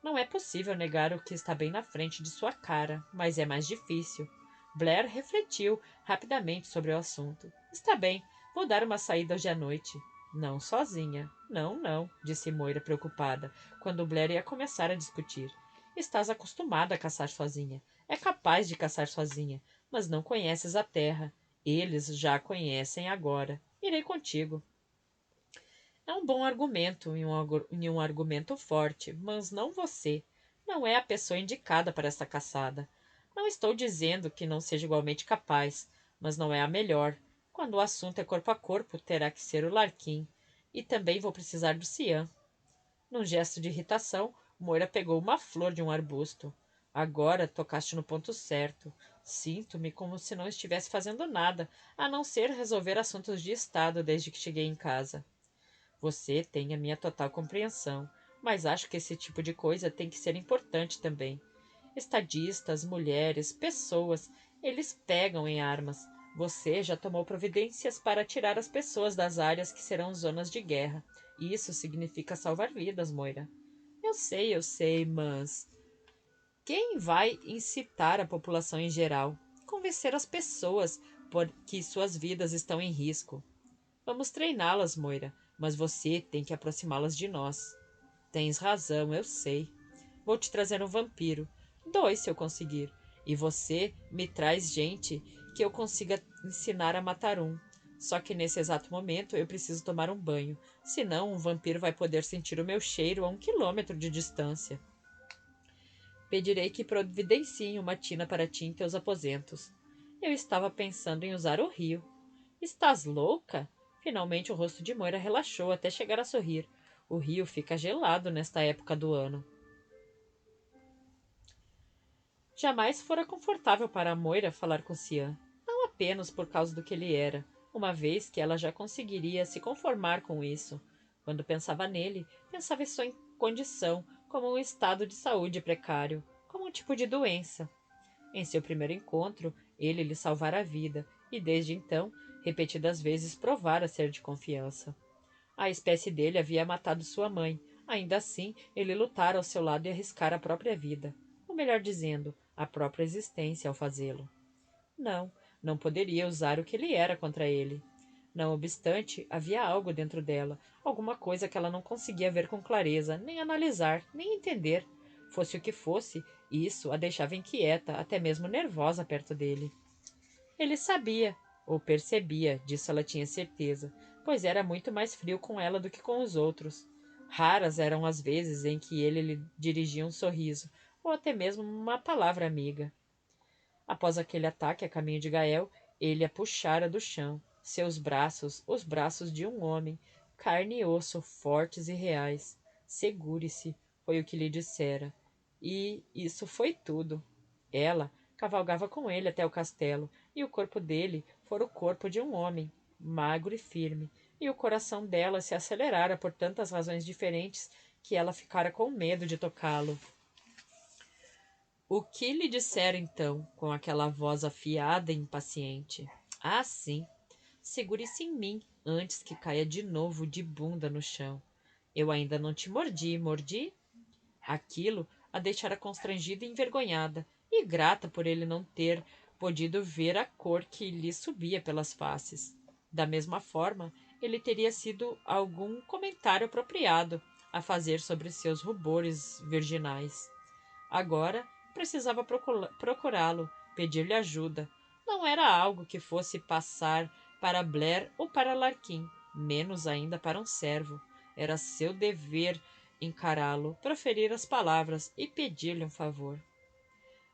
Não é possível negar o que está bem na frente de sua cara, mas é mais difícil. Blair refletiu rapidamente sobre o assunto. Está bem, vou dar uma saída hoje à noite. Não sozinha. Não, não, disse Moira preocupada, quando Blair ia começar a discutir. Estás acostumada a caçar sozinha. É capaz de caçar sozinha, mas não conheces a terra. Eles já a conhecem agora. Irei contigo. É um bom argumento e um argumento forte, mas não você. Não é a pessoa indicada para esta caçada. Não estou dizendo que não seja igualmente capaz, mas não é a melhor. Quando o assunto é corpo a corpo, terá que ser o Larquim. E também vou precisar do Cian. Num gesto de irritação, Moira pegou uma flor de um arbusto. Agora tocaste no ponto certo. Sinto-me como se não estivesse fazendo nada, a não ser resolver assuntos de estado desde que cheguei em casa. Você tem a minha total compreensão, mas acho que esse tipo de coisa tem que ser importante também. Estadistas, mulheres, pessoas, eles pegam em armas. Você já tomou providências para tirar as pessoas das áreas que serão zonas de guerra. Isso significa salvar vidas, Moira. Eu sei, mas quem vai incitar a população em geral? Convencer as pessoas por que suas vidas estão em risco. Vamos treiná-las, Moira, mas você tem que aproximá-las de nós. Tens razão, eu sei. Vou te trazer um vampiro. 2, se eu conseguir. E você me traz gente que eu consiga ensinar a matar um. Só que nesse exato momento eu preciso tomar um banho. Senão um vampiro vai poder sentir o meu cheiro a 1 quilômetro de distância. Pedirei que providenciem uma tina para ti em teus aposentos. Eu estava pensando em usar o rio. Estás louca? Finalmente o rosto de Moira relaxou até chegar a sorrir. O rio fica gelado nesta época do ano. Jamais fora confortável para Moira falar com Cian, não apenas por causa do que ele era, uma vez que ela já conseguiria se conformar com isso. Quando pensava nele, pensava em sua condição como um estado de saúde precário, como um tipo de doença. Em seu primeiro encontro, ele lhe salvara a vida e, desde então, repetidas vezes provara ser de confiança. A espécie dele havia matado sua mãe. Ainda assim, ele lutara ao seu lado e arriscara a própria vida. Ou melhor dizendo, a própria existência ao fazê-lo. Não, não poderia usar o que ele era contra ele. Não obstante, havia algo dentro dela, alguma coisa que ela não conseguia ver com clareza, nem analisar, nem entender. Fosse o que fosse, isso a deixava inquieta, até mesmo nervosa perto dele. Ele sabia, ou percebia, disso ela tinha certeza, pois era muito mais frio com ela do que com os outros. Raras eram as vezes em que ele lhe dirigia um sorriso, ou até mesmo uma palavra amiga. Após aquele ataque a caminho de Gael, ele a puxara do chão. Seus braços, os braços de um homem, carne e osso, fortes e reais. Segure-se, foi o que lhe dissera. E isso foi tudo. Ela cavalgava com ele até o castelo, e o corpo dele fora o corpo de um homem, magro e firme, e o coração dela se acelerara por tantas razões diferentes que ela ficara com medo de tocá-lo. O que lhe dissera então, com aquela voz afiada e impaciente? Ah, sim. Segure-se em mim antes que caia de novo de bunda no chão. Eu ainda não te mordi, mordi? Aquilo a deixara constrangida e envergonhada, e grata por ele não ter podido ver a cor que lhe subia pelas faces. Da mesma forma, ele teria sido algum comentário apropriado a fazer sobre seus rubores virginais. Agora precisava procurá-lo, pedir-lhe ajuda. Não era algo que fosse passar para Blair ou para Larkin, menos ainda para um servo. Era seu dever encará-lo, proferir as palavras e pedir-lhe um favor.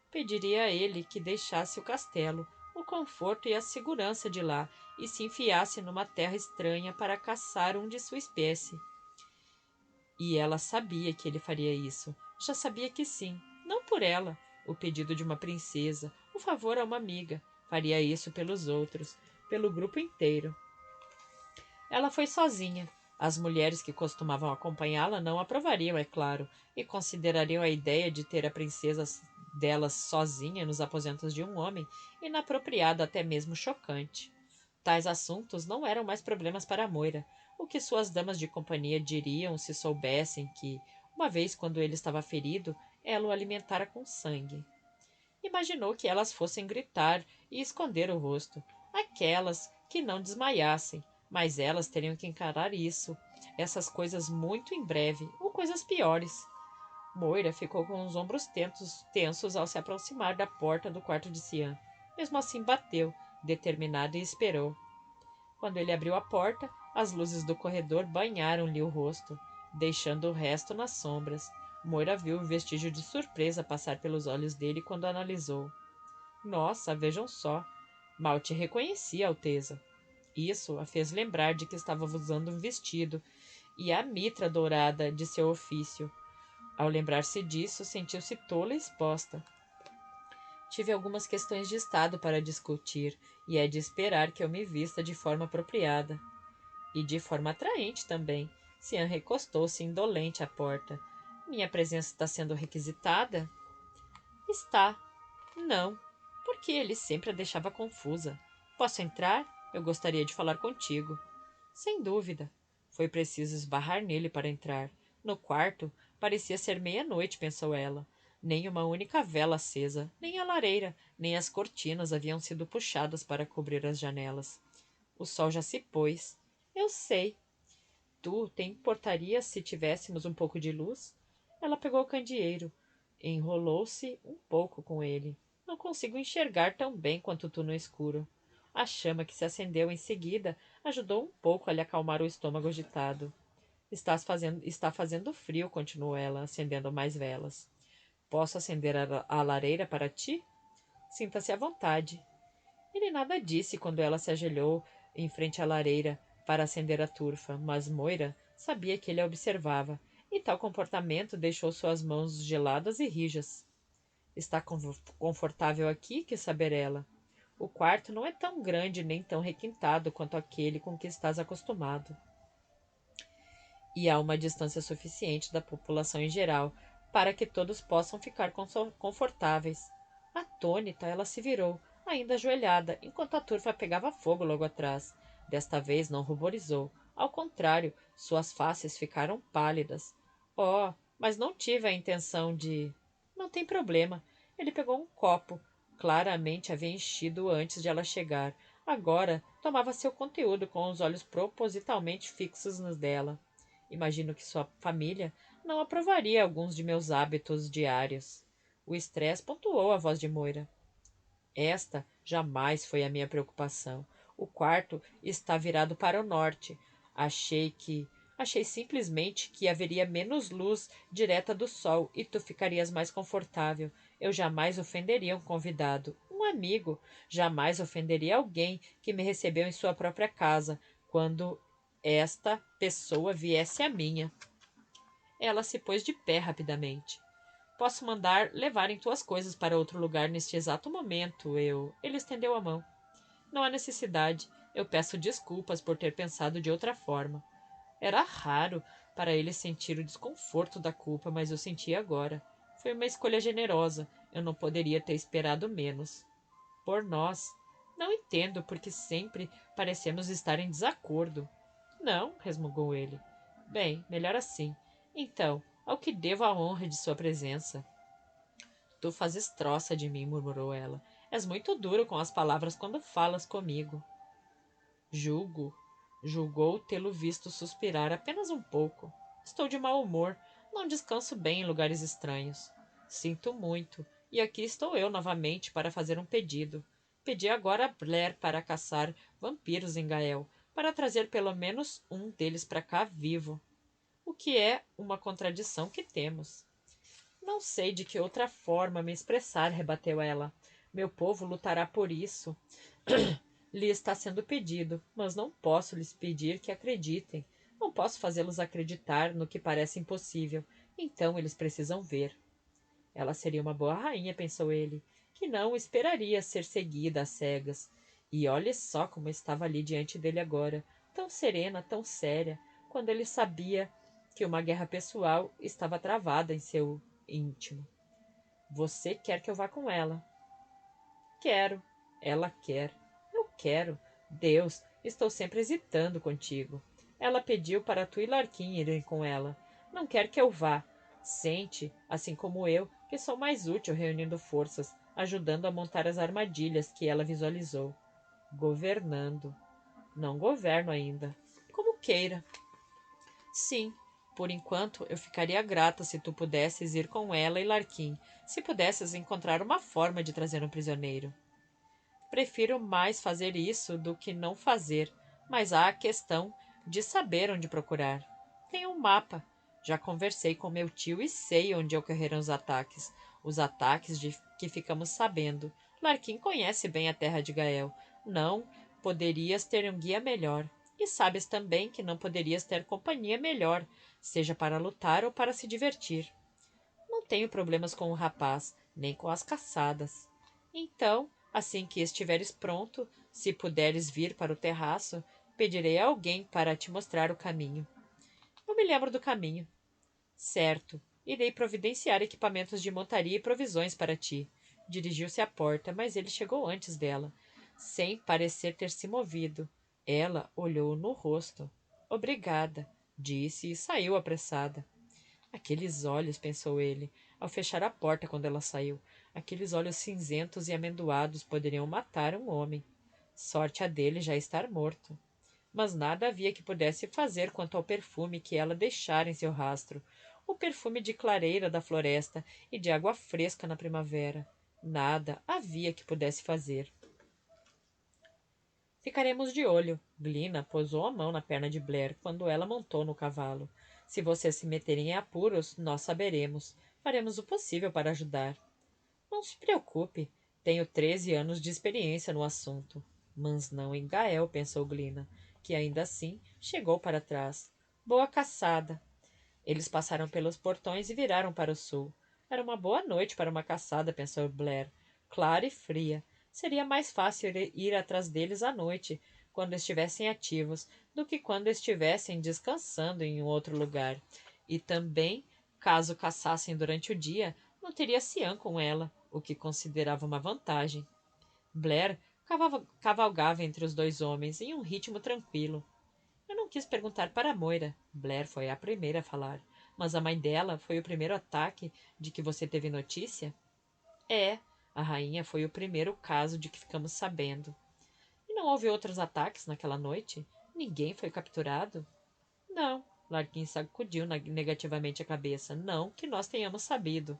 Pediria a ele que deixasse o castelo, o conforto e a segurança de lá e se enfiasse numa terra estranha para caçar um de sua espécie. E ela sabia que ele faria isso. Já sabia que sim. Não por ela, o pedido de uma princesa, o favor a uma amiga. Faria isso pelos outros, pelo grupo inteiro. Ela foi sozinha. As mulheres que costumavam acompanhá-la não aprovariam, é claro, e considerariam a ideia de ter a princesa delas sozinha nos aposentos de um homem inapropriada, até mesmo chocante. Tais assuntos não eram mais problemas para Moira. O que suas damas de companhia diriam se soubessem que, uma vez quando ele estava ferido, ela o alimentara com sangue? Imaginou que elas fossem gritar e esconder o rosto. Aquelas que não desmaiassem, mas elas teriam que encarar isso, essas coisas muito em breve, ou coisas piores. Moira ficou com os ombros tensos ao se aproximar da porta do quarto de Cian. Mesmo assim bateu, determinado, e esperou. Quando ele abriu a porta, as luzes do corredor banharam-lhe o rosto, deixando o resto nas sombras. Moira viu o vestígio de surpresa passar pelos olhos dele quando analisou. Nossa, vejam só! Mal te reconheci, Alteza. Isso a fez lembrar de que estava usando um vestido e a mitra dourada de seu ofício. Ao lembrar-se disso, sentiu-se tola e exposta. Tive algumas questões de estado para discutir, e é de esperar que eu me vista de forma apropriada. E de forma atraente também. Cian recostou-se indolente à porta. Minha presença está sendo requisitada? Está. Não, porque ele sempre a deixava confusa. Posso entrar? Eu gostaria de falar contigo. Sem dúvida. Foi preciso esbarrar nele para entrar. No quarto, parecia ser meia-noite, pensou ela. Nem uma única vela acesa, nem a lareira, nem as cortinas haviam sido puxadas para cobrir as janelas. O sol já se pôs. Eu sei. Tu te importarias se tivéssemos um pouco de luz? Ela pegou o candeeiro. Enrolou-se um pouco com ele. Não consigo enxergar tão bem quanto tu no escuro. A chama que se acendeu em seguida ajudou um pouco a lhe acalmar o estômago agitado. Está fazendo frio, continuou ela, acendendo mais velas. Posso acender a lareira para ti? Sinta-se à vontade. Ele nada disse quando ela se ajoelhou em frente à lareira para acender a turfa, mas Moira sabia que ele a observava, e tal comportamento deixou suas mãos geladas e rijas. Está confortável aqui? Quis saber ela. O quarto não é tão grande nem tão requintado quanto aquele com que estás acostumado. E há uma distância suficiente da população em geral para que todos possam ficar confortáveis. Atônita, ela se virou, ainda ajoelhada, enquanto a turfa pegava fogo logo atrás. Desta vez não ruborizou. Ao contrário, suas faces ficaram pálidas. Oh, mas não tive a intenção de... Não tem problema. Ele pegou um copo. Claramente havia enchido antes de ela chegar. Agora tomava seu conteúdo com os olhos propositalmente fixos nos dela. Imagino que sua família não aprovaria alguns de meus hábitos diários. O estresse pontuou a voz de Moira. Esta jamais foi a minha preocupação. O quarto está virado para o norte. Achei simplesmente que haveria menos luz direta do sol e tu ficarias mais confortável. Eu jamais ofenderia um convidado, um amigo. Jamais ofenderia alguém que me recebeu em sua própria casa, quando esta pessoa viesse à minha. Ela se pôs de pé rapidamente. Posso mandar levarem tuas coisas para outro lugar neste exato momento. Ele estendeu a mão. Não há necessidade. Eu peço desculpas por ter pensado de outra forma. Era raro para ele sentir o desconforto da culpa, mas eu senti agora. Foi uma escolha generosa. Eu não poderia ter esperado menos. Por nós. Não entendo porque sempre parecemos estar em desacordo. Não, resmungou ele. Bem, melhor assim. Então, ao que devo a honra de sua presença? Tu fazes troça de mim, murmurou ela. És muito duro com as palavras quando falas comigo. Julgo. Julgou tê-lo visto suspirar apenas um pouco. Estou de mau humor. Não descanso bem em lugares estranhos. Sinto muito. E aqui estou eu novamente para fazer um pedido. Pedi agora a Blair para caçar vampiros em Gael, para trazer pelo menos um deles para cá vivo. O que é uma contradição que temos. Não sei de que outra forma me expressar, rebateu ela. Meu povo lutará por isso. Lhe está sendo pedido, mas não posso lhes pedir que acreditem. Não posso fazê-los acreditar no que parece impossível. Então eles precisam ver. Ela seria uma boa rainha, pensou ele, que não esperaria ser seguida às cegas. E olhe só como estava ali diante dele agora, tão serena, tão séria, quando ele sabia que uma guerra pessoal estava travada em seu íntimo. Você quer que eu vá com ela? Quero. Ela quer. Eu quero. Deus, estou sempre hesitando contigo. Ela pediu para tu e Larquim irem com ela. Não quer que eu vá. Sente, assim como eu, que sou mais útil reunindo forças, ajudando a montar as armadilhas que ela visualizou. Governando. Não governo ainda. Como queira. Sim, por enquanto eu ficaria grata se tu pudesses ir com ela e Larquim, se pudesses encontrar uma forma de trazer um prisioneiro. Prefiro mais fazer isso do que não fazer, mas há a questão de saber onde procurar. Tenho um mapa. Já conversei com meu tio e sei onde ocorreram os ataques de que ficamos sabendo. Larquim conhece bem a terra de Gael. Não poderias ter um guia melhor. E sabes também que não poderias ter companhia melhor, seja para lutar ou para se divertir. Não tenho problemas com o rapaz, nem com as caçadas. Então, assim que estiveres pronto, se puderes vir para o terraço, pedirei a alguém para te mostrar o caminho. Eu me lembro do caminho. Certo. Irei providenciar equipamentos de montaria e provisões para ti. Dirigiu-se à porta, mas ele chegou antes dela, sem parecer ter se movido. Ela olhou no rosto. Obrigada, disse e saiu apressada. Aqueles olhos, pensou ele, ao fechar a porta quando ela saiu. Aqueles olhos cinzentos e amendoados poderiam matar um homem. Sorte a dele já estar morto. Mas nada havia que pudesse fazer quanto ao perfume que ela deixara em seu rastro. O perfume de clareira da floresta e de água fresca na primavera. Nada havia que pudesse fazer. Ficaremos de olho. Glina pousou a mão na perna de Blair quando ela montou no cavalo. Se vocês se meterem em apuros, nós saberemos. Faremos o possível para ajudar. Não se preocupe. Tenho 13 anos de experiência no assunto. Mas não em Gael, pensou Glina, que ainda assim chegou para trás. Boa caçada. Eles passaram pelos portões e viraram para o sul. Era uma boa noite para uma caçada, pensou Blair. Clara e fria. Seria mais fácil ir atrás deles à noite, quando estivessem ativos, do que quando estivessem descansando em um outro lugar. E também, caso caçassem durante o dia, não teria Cian com ela, o que considerava uma vantagem. Blair cavalgava entre os dois homens em um ritmo tranquilo. Eu não quis perguntar para Moira. Blair foi a primeira a falar. Mas a mãe dela foi o primeiro ataque de que você teve notícia? É, a rainha foi o primeiro caso de que ficamos sabendo. E não houve outros ataques naquela noite? Ninguém foi capturado? Não. Larkin sacudiu negativamente a cabeça. Não que nós tenhamos sabido.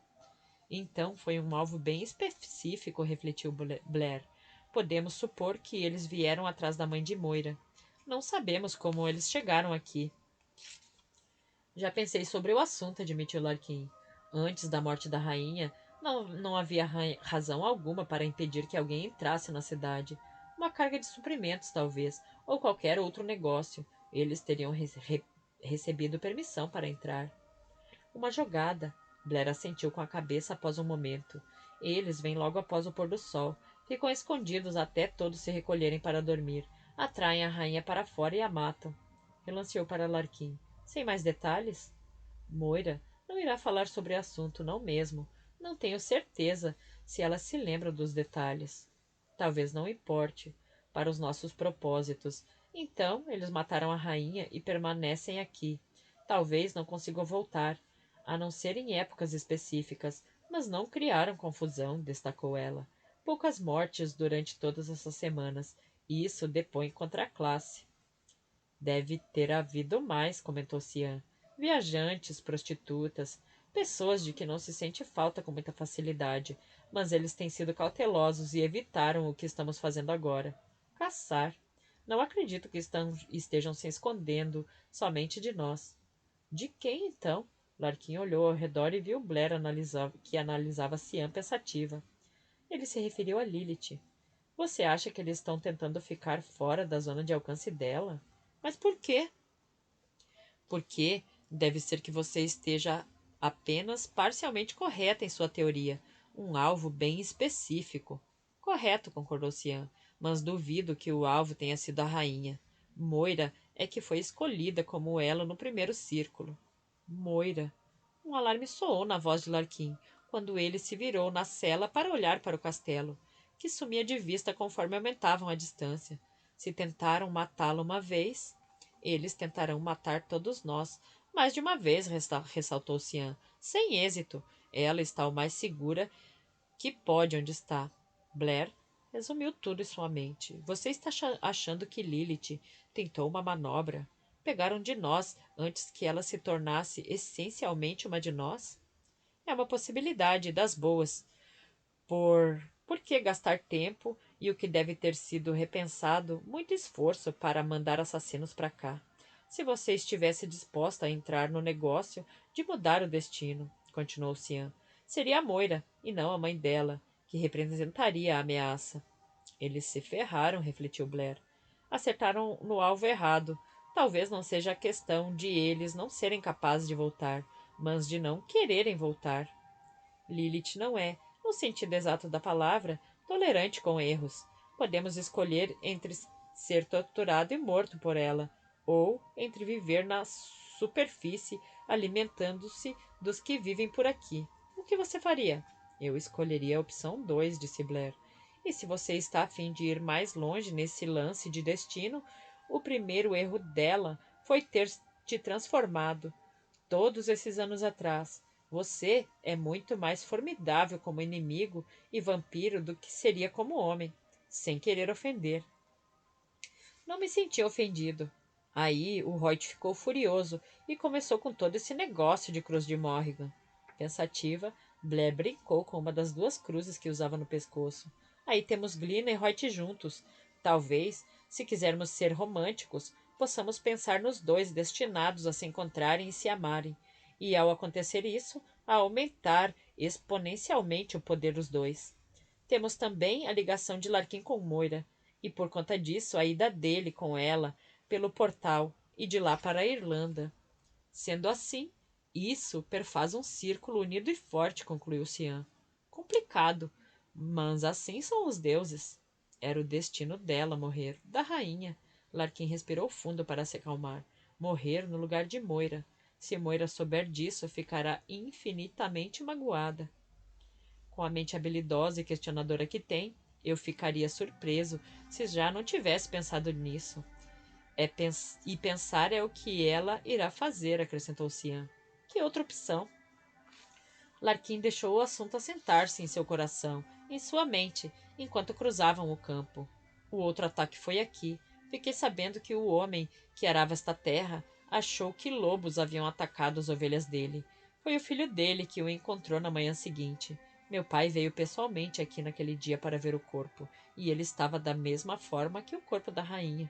Então foi um alvo bem específico, refletiu Blair. Podemos supor que eles vieram atrás da mãe de Moira. Não sabemos como eles chegaram aqui. Já pensei sobre o assunto, admitiu Larkin. Antes da morte da rainha, não havia razão alguma para impedir que alguém entrasse na cidade. Uma carga de suprimentos, talvez, ou qualquer outro negócio. Eles teriam recebido permissão para entrar. Uma jogada. Blair assentiu com a cabeça após um momento. Eles vêm logo após o pôr do sol. Ficam escondidos até todos se recolherem para dormir. Atraem a rainha para fora e a matam. Relanceou para Larkin. Sem mais detalhes? Moira não irá falar sobre o assunto, não mesmo. Não tenho certeza se ela se lembra dos detalhes. Talvez não importe. Para os nossos propósitos. Então, eles mataram a rainha e permanecem aqui. Talvez não consigam voltar, a não ser em épocas específicas, mas não criaram confusão, destacou ela. Poucas mortes durante todas essas semanas. E isso depõe contra a classe. Deve ter havido mais, comentou Cian. Viajantes, prostitutas, pessoas de que não se sente falta com muita facilidade, mas eles têm sido cautelosos e evitaram o que estamos fazendo agora. Caçar. Não acredito que estejam se escondendo somente de nós. De quem, então? Larkin olhou ao redor e viu Blair que analisava Cian pensativa. Ele se referiu a Lilith. Você acha que eles estão tentando ficar fora da zona de alcance dela? Mas por quê? Porque deve ser que você esteja apenas parcialmente correta em sua teoria. Um alvo bem específico. Correto, concordou Cian, mas duvido que o alvo tenha sido a rainha. Moira é que foi escolhida como ela no primeiro círculo. Moira. Um alarme soou na voz de Larkin, quando ele se virou na cela para olhar para o castelo, que sumia de vista conforme aumentavam a distância. Se tentaram matá-lo uma vez, eles tentarão matar todos nós. Mais de uma vez, ressaltou Cian. Sem êxito. Ela está o mais segura que pode onde está. Blair resumiu tudo em sua mente. Você está achando que Lilith tentou uma manobra? Pegaram de nós antes que ela se tornasse essencialmente uma de nós? É uma possibilidade das boas. Por que gastar tempo e o que deve ter sido repensado, muito esforço para mandar assassinos para cá? Se você estivesse disposta a entrar no negócio de mudar o destino, continuou Cian, seria a Moira, e não a mãe dela, que representaria a ameaça. Eles se ferraram, refletiu Blair. Acertaram no alvo errado. Talvez não seja a questão de eles não serem capazes de voltar, mas de não quererem voltar. Lilith não é, no sentido exato da palavra, tolerante com erros. Podemos escolher entre ser torturado e morto por ela, ou entre viver na superfície, alimentando-se dos que vivem por aqui. O que você faria? Eu escolheria a opção 2, disse Blair. E se você está a fim de ir mais longe nesse lance de destino, o primeiro erro dela foi ter te transformado todos esses anos atrás. Você é muito mais formidável como inimigo e vampiro do que seria como homem, sem querer ofender. Não me senti ofendido. Aí o Hoyt ficou furioso e começou com todo esse negócio de cruz de Morrigan. Pensativa, Blair brincou com uma das duas cruzes que usava no pescoço. Aí temos Glina e Hoyt juntos. Talvez, se quisermos ser românticos, possamos pensar nos dois destinados a se encontrarem e se amarem. E ao acontecer isso, a aumentar exponencialmente o poder dos dois. Temos também a ligação de Larquim com Moira, e por conta disso a ida dele com ela pelo portal e de lá para a Irlanda. Sendo assim, isso perfaz um círculo unido e forte, concluiu Cian. Complicado, mas assim são os deuses. Era o destino dela morrer, da rainha. Larquim respirou fundo para se acalmar. Morrer no lugar de Moira. Se Moira souber disso, ficará infinitamente magoada. Com a mente habilidosa e questionadora que tem, eu ficaria surpreso se já não tivesse pensado nisso. E pensar é o que ela irá fazer, acrescentou Cian. Que outra opção? Larquim deixou o assunto assentar-se em seu coração, em sua mente, enquanto cruzavam o campo. O outro ataque foi aqui. Fiquei sabendo que o homem que arava esta terra achou que lobos haviam atacado as ovelhas dele. Foi o filho dele que o encontrou na manhã seguinte. Meu pai veio pessoalmente aqui naquele dia para ver o corpo, e ele estava da mesma forma que o corpo da rainha.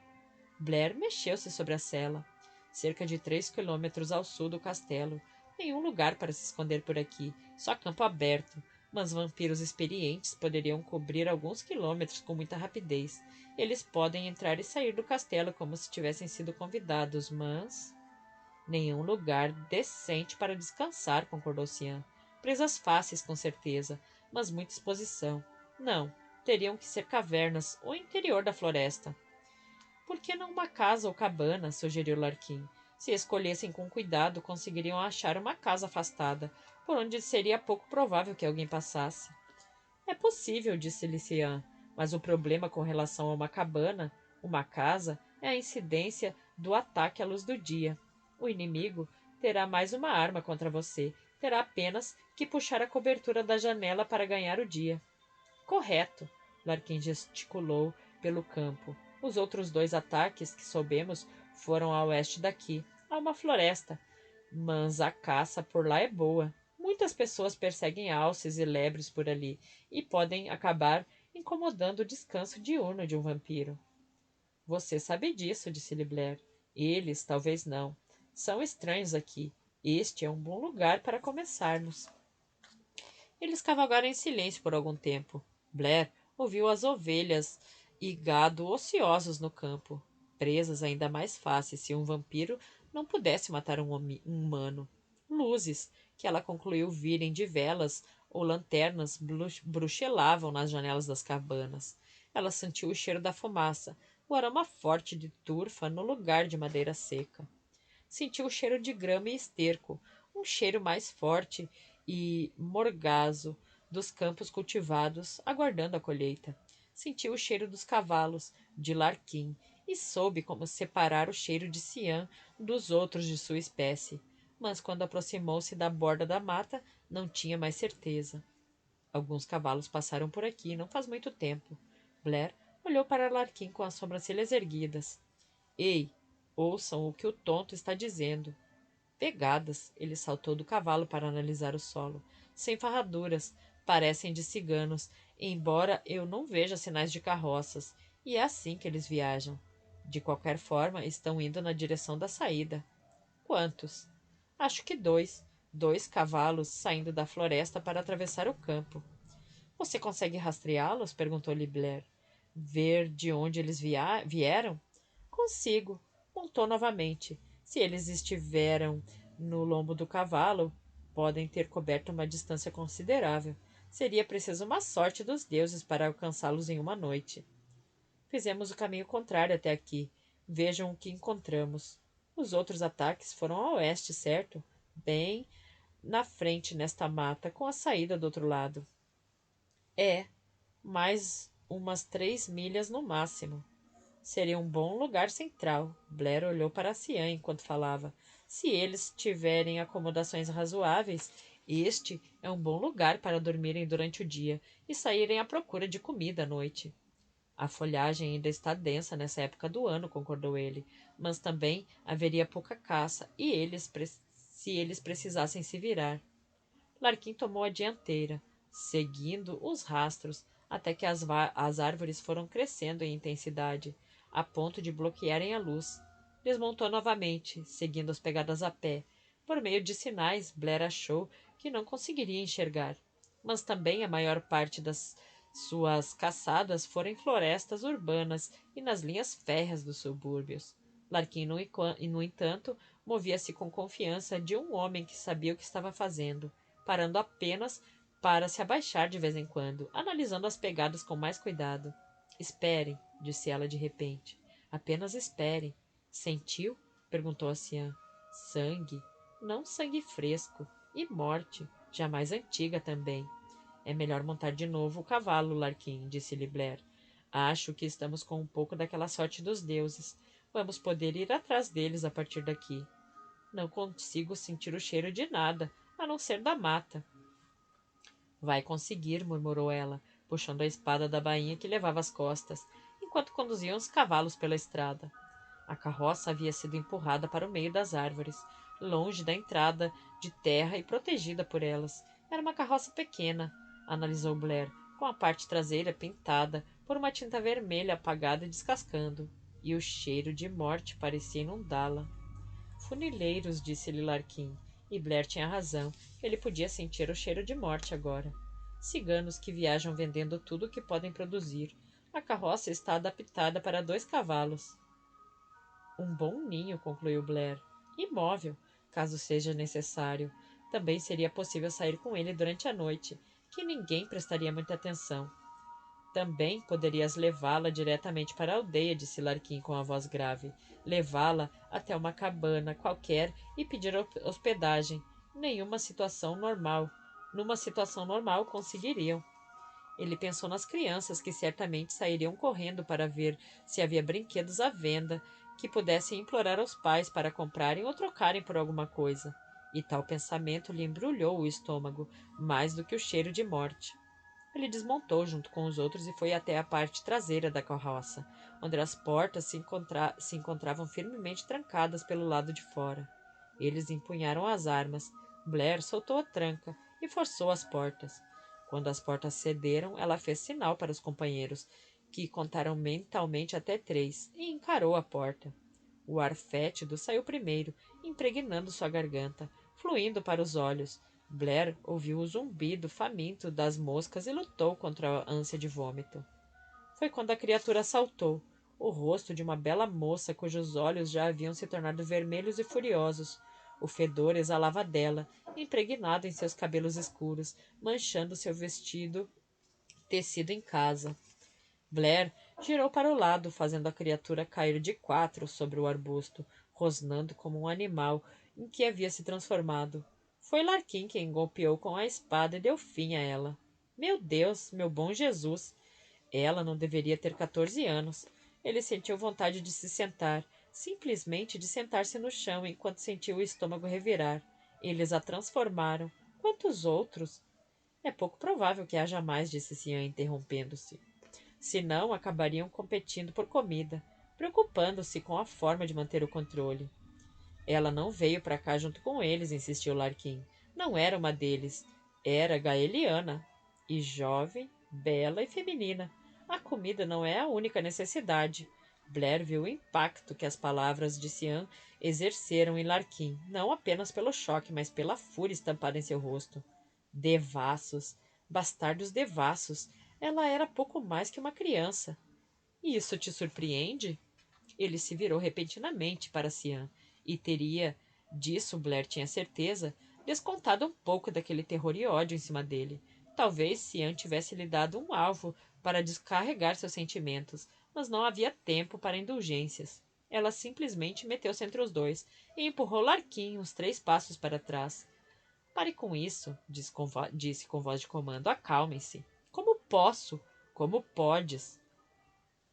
Blair mexeu-se sobre a cela. Cerca de 3 quilômetros ao sul do castelo. Nenhum lugar para se esconder por aqui, só campo aberto. Mas vampiros experientes poderiam cobrir alguns quilômetros com muita rapidez. Eles podem entrar e sair do castelo como se tivessem sido convidados, mas... Nenhum lugar decente para descansar, concordou Cian. Presas fáceis, com certeza, mas muita exposição. Não, teriam que ser cavernas ou interior da floresta. Por que não uma casa ou cabana? Sugeriu Larquim. Se escolhessem com cuidado, conseguiriam achar uma casa afastada, por onde seria pouco provável que alguém passasse. É possível, disse Lycian, mas o problema com relação a uma casa, é a incidência do ataque à luz do dia. O inimigo terá mais uma arma contra você. Terá apenas que puxar a cobertura da janela para ganhar o dia. Correto, Larquim gesticulou pelo campo. Os outros dois ataques que soubemos foram a oeste daqui, a uma floresta. Mas a caça por lá é boa. Muitas pessoas perseguem alces e lebres por ali e podem acabar incomodando o descanso diurno de um vampiro. Você sabe disso, disse-lhe Blair. Eles, talvez não. São estranhos aqui. Este é um bom lugar para começarmos. Eles cavalgaram em silêncio por algum tempo. Blair ouviu as ovelhas e gado ociosos no campo, presas ainda mais fáceis se um vampiro não pudesse matar um humano. Luzes, que ela concluiu virem de velas ou lanternas, bruxelavam nas janelas das cabanas. Ela sentiu o cheiro da fumaça, o aroma forte de turfa no lugar de madeira seca. Sentiu o cheiro de grama e esterco, um cheiro mais forte e morgazo dos campos cultivados, aguardando a colheita. Sentiu o cheiro dos cavalos, de Larquim, e soube como separar o cheiro de Cian dos outros de sua espécie. Mas quando aproximou-se da borda da mata, não tinha mais certeza. Alguns cavalos passaram por aqui não faz muito tempo. Blair olhou para Larquim com as sobrancelhas erguidas. Ei, ouçam o que o tonto está dizendo. Pegadas, ele saltou do cavalo para analisar o solo. Sem ferraduras, parecem de ciganos, embora eu não veja sinais de carroças. E é assim que eles viajam. De qualquer forma, estão indo na direção da saída. Quantos? Acho que dois. 2 cavalos saindo da floresta para atravessar o campo. Você consegue rastreá-los? Perguntou-lhe Blair. Ver de onde eles vieram? Consigo. Montou novamente. Se eles estiveram no lombo do cavalo, podem ter coberto uma distância considerável. Seria preciso uma sorte dos deuses para alcançá-los em uma noite. Fizemos o caminho contrário até aqui. Vejam o que encontramos. Os outros ataques foram a oeste, certo? Bem na frente, nesta mata, com a saída do outro lado. É, mais umas 3 milhas no máximo. Seria um bom lugar central. Blair olhou para Cian enquanto falava. Se eles tiverem acomodações razoáveis, este é um bom lugar para dormirem durante o dia e saírem à procura de comida à noite. A folhagem ainda está densa nessa época do ano, concordou ele, mas também haveria pouca caça e se eles precisassem se virar. Larquim tomou a dianteira, seguindo os rastros, até que as árvores foram crescendo em intensidade, a ponto de bloquearem a luz. Desmontou novamente, seguindo as pegadas a pé. Por meio de sinais, Blair achou que não conseguiria enxergar. Mas também a maior parte das suas caçadas foram em florestas urbanas e nas linhas férreas dos subúrbios. Larquim, no entanto, movia-se com confiança de um homem que sabia o que estava fazendo, parando apenas para se abaixar de vez em quando, analisando as pegadas com mais cuidado. Esperem, disse ela de repente. Apenas esperem. Sentiu? Perguntou a Cian. Sangue. Não sangue fresco. E morte. Jamais antiga também. É melhor montar de novo o cavalo, Larquim, disse-lhe Blair. Acho que estamos com um pouco daquela sorte dos deuses. Vamos poder ir atrás deles a partir daqui. Não consigo sentir o cheiro de nada, a não ser da mata. Vai conseguir, murmurou ela, puxando a espada da bainha que levava às costas, enquanto conduziam os cavalos pela estrada. A carroça havia sido empurrada para o meio das árvores, longe da entrada de terra e protegida por elas. Era uma carroça pequena, analisou Blair, com a parte traseira pintada por uma tinta vermelha apagada e descascando, e o cheiro de morte parecia inundá-la. Funileiros, disse-lhe Larquim, e Blair tinha razão. Ele podia sentir o cheiro de morte agora. Ciganos que viajam vendendo tudo o que podem produzir. A carroça está adaptada para 2 cavalos. Um bom ninho, concluiu Blair. Imóvel, caso seja necessário. Também seria possível sair com ele durante a noite, que ninguém prestaria muita atenção. Também poderias levá-la diretamente para a aldeia, disse Larquim com a voz grave. Levá-la até uma cabana qualquer e pedir hospedagem. Numa situação normal conseguiriam. Ele pensou nas crianças que certamente sairiam correndo para ver se havia brinquedos à venda que pudessem implorar aos pais para comprarem ou trocarem por alguma coisa. E tal pensamento lhe embrulhou o estômago, mais do que o cheiro de morte. Ele desmontou junto com os outros e foi até a parte traseira da carroça, onde as portas se encontravam firmemente trancadas pelo lado de fora. Eles empunharam as armas. Blair soltou a tranca e forçou as portas. Quando as portas cederam, ela fez sinal para os companheiros, que contaram mentalmente até 3, e encarou a porta. O ar fétido saiu primeiro, impregnando sua garganta, fluindo para os olhos. Blair ouviu o zumbido faminto das moscas e lutou contra a ânsia de vômito. Foi quando a criatura saltou, o rosto de uma bela moça cujos olhos já haviam se tornado vermelhos e furiosos. O fedor exalava dela, impregnado em seus cabelos escuros, manchando seu vestido tecido em casa. Blair girou para o lado, fazendo a criatura cair de 4 sobre o arbusto, rosnando como um animal em que havia se transformado. Foi Larquim quem golpeou com a espada e deu fim a ela. Meu Deus, meu bom Jesus! Ela não deveria ter 14 anos. Ele sentiu vontade de se sentar, simplesmente de sentar-se no chão enquanto sentiu o estômago revirar. Eles a transformaram. Quantos outros? É pouco provável que haja mais, disse Cian, interrompendo-se. Senão, acabariam competindo por comida, preocupando-se com a forma de manter o controle. Ela não veio para cá junto com eles, insistiu Larquim. Não era uma deles. Era gaeliana. E jovem, bela e feminina. A comida não é a única necessidade. Blair viu o impacto que as palavras de Cian exerceram em Larquim, não apenas pelo choque, mas pela fúria estampada em seu rosto. Devassos, bastardos devassos. Ela era pouco mais que uma criança. E isso te surpreende? Ele se virou repentinamente para Cian e teria, disso Blair tinha certeza, descontado um pouco daquele terror e ódio em cima dele. Talvez Cian tivesse lhe dado um alvo para descarregar seus sentimentos, mas não havia tempo para indulgências. Ela simplesmente meteu-se entre os dois e empurrou Larquim uns 3 passos para trás. Pare com isso, disse com voz de comando. Acalmem-se. Como posso? Como podes?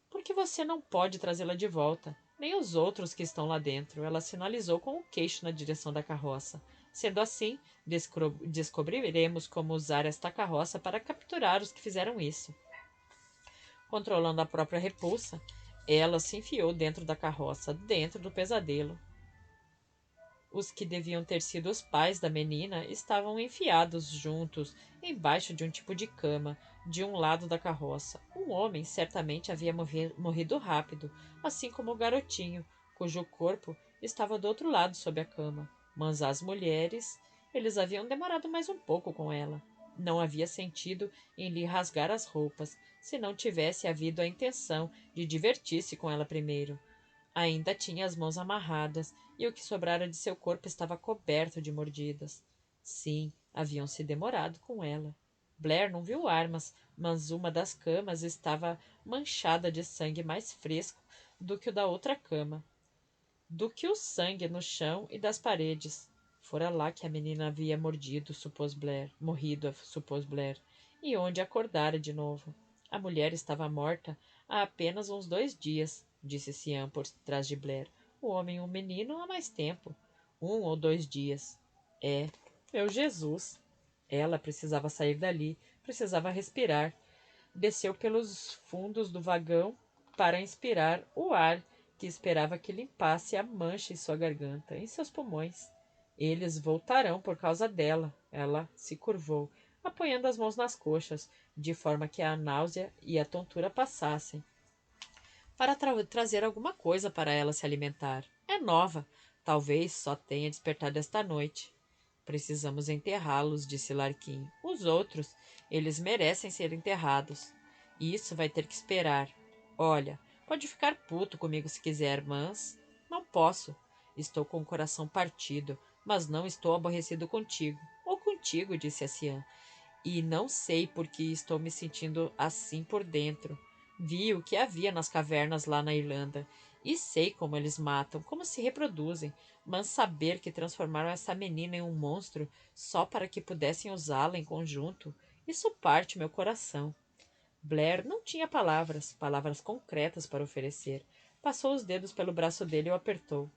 Porque você não pode trazê-la de volta. Nem os outros que estão lá dentro. Ela sinalizou com o queixo na direção da carroça. Sendo assim, descobriremos como usar esta carroça para capturar os que fizeram isso. Controlando a própria repulsa, ela se enfiou dentro da carroça, dentro do pesadelo. Os que deviam ter sido os pais da menina estavam enfiados juntos, embaixo de um tipo de cama, de um lado da carroça. Um homem certamente havia morrido rápido, assim como o garotinho, cujo corpo estava do outro lado sob a cama. Mas as mulheres, eles haviam demorado mais um pouco com ela. Não havia sentido em lhe rasgar as roupas, se não tivesse havido a intenção de divertir-se com ela primeiro. Ainda tinha as mãos amarradas e o que sobrara de seu corpo estava coberto de mordidas. Sim, haviam se demorado com ela. Blair não viu armas, mas uma das camas estava manchada de sangue mais fresco do que o da outra cama, do que o sangue no chão e das paredes. Fora lá que a menina havia supôs Blair, e onde acordara de novo. A mulher estava morta há apenas uns 2 dias, disse Cian por trás de Blair. O homem e o menino há mais tempo. 1 ou 2 dias. É, meu Jesus! Ela precisava sair dali, precisava respirar. Desceu pelos fundos do vagão para inspirar o ar que esperava que limpasse a mancha em sua garganta, em seus pulmões. Eles voltarão por causa dela. Ela se curvou, apoiando as mãos nas coxas, de forma que a náusea e a tontura passassem, para trazer alguma coisa para ela se alimentar. É nova. Talvez só tenha despertado esta noite. Precisamos enterrá-los, disse Larquim. Os outros, eles merecem ser enterrados. Isso vai ter que esperar. Olha, pode ficar puto comigo se quiser, mas não posso. Estou com o coração partido, mas não estou aborrecido contigo. Ou contigo, disse a Cian. E não sei por que estou me sentindo assim por dentro. Vi o que havia nas cavernas lá na Irlanda e sei como eles matam, como se reproduzem, mas saber que transformaram essa menina em um monstro só para que pudessem usá-la em conjunto, isso parte meu coração. Blair não tinha palavras concretas para oferecer. Passou os dedos pelo braço dele e o apertou.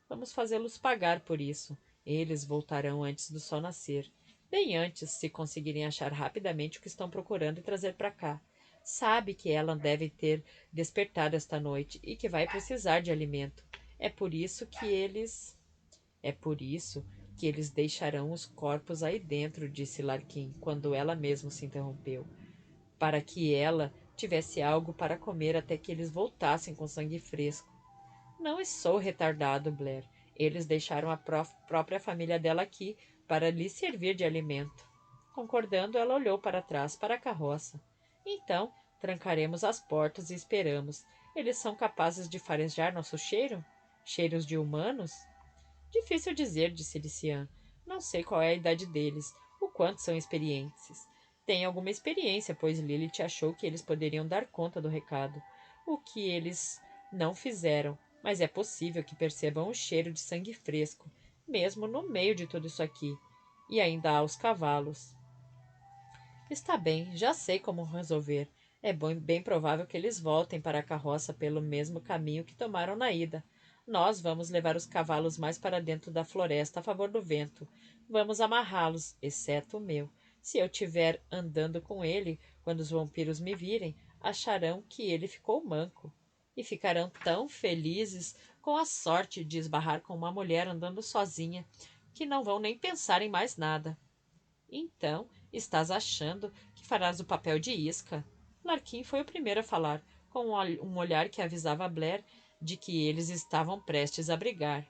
Vamos fazê-los pagar por isso. Eles voltarão antes do sol nascer. Bem antes, se conseguirem achar rapidamente o que estão procurando e trazer para cá. Sabe que ela deve ter despertado esta noite e que vai precisar de alimento. É por isso que eles... É por isso que eles deixarão os corpos aí dentro, disse Larquim, quando ela mesma se interrompeu. Para que ela tivesse algo para comer até que eles voltassem com sangue fresco. Não sou retardado, Blair. Eles deixaram a própria família dela aqui para lhe servir de alimento. Concordando, ela olhou para trás, para a carroça. Então, trancaremos as portas e esperamos. Eles são capazes de farejar nosso cheiro? Cheiros de humanos? Difícil dizer, disse Lician. Não sei qual é a idade deles, o quanto são experientes. Tem alguma experiência, pois Lilith achou que eles poderiam dar conta do recado. O que eles não fizeram, mas é possível que percebam o cheiro de sangue fresco, mesmo no meio de tudo isso aqui. E ainda há os cavalos. Está bem, já sei como resolver. É bem provável que eles voltem para a carroça pelo mesmo caminho que tomaram na ida. Nós vamos levar os cavalos mais para dentro da floresta a favor do vento. Vamos amarrá-los, exceto o meu. Se eu estiver andando com ele, quando os vampiros me virem, acharão que ele ficou manco. E ficarão tão felizes com a sorte de esbarrar com uma mulher andando sozinha, que não vão nem pensar em mais nada. Então, estás achando que farás o papel de isca? Larquim foi o primeiro a falar, com um olhar que avisava a Blair de que eles estavam prestes a brigar.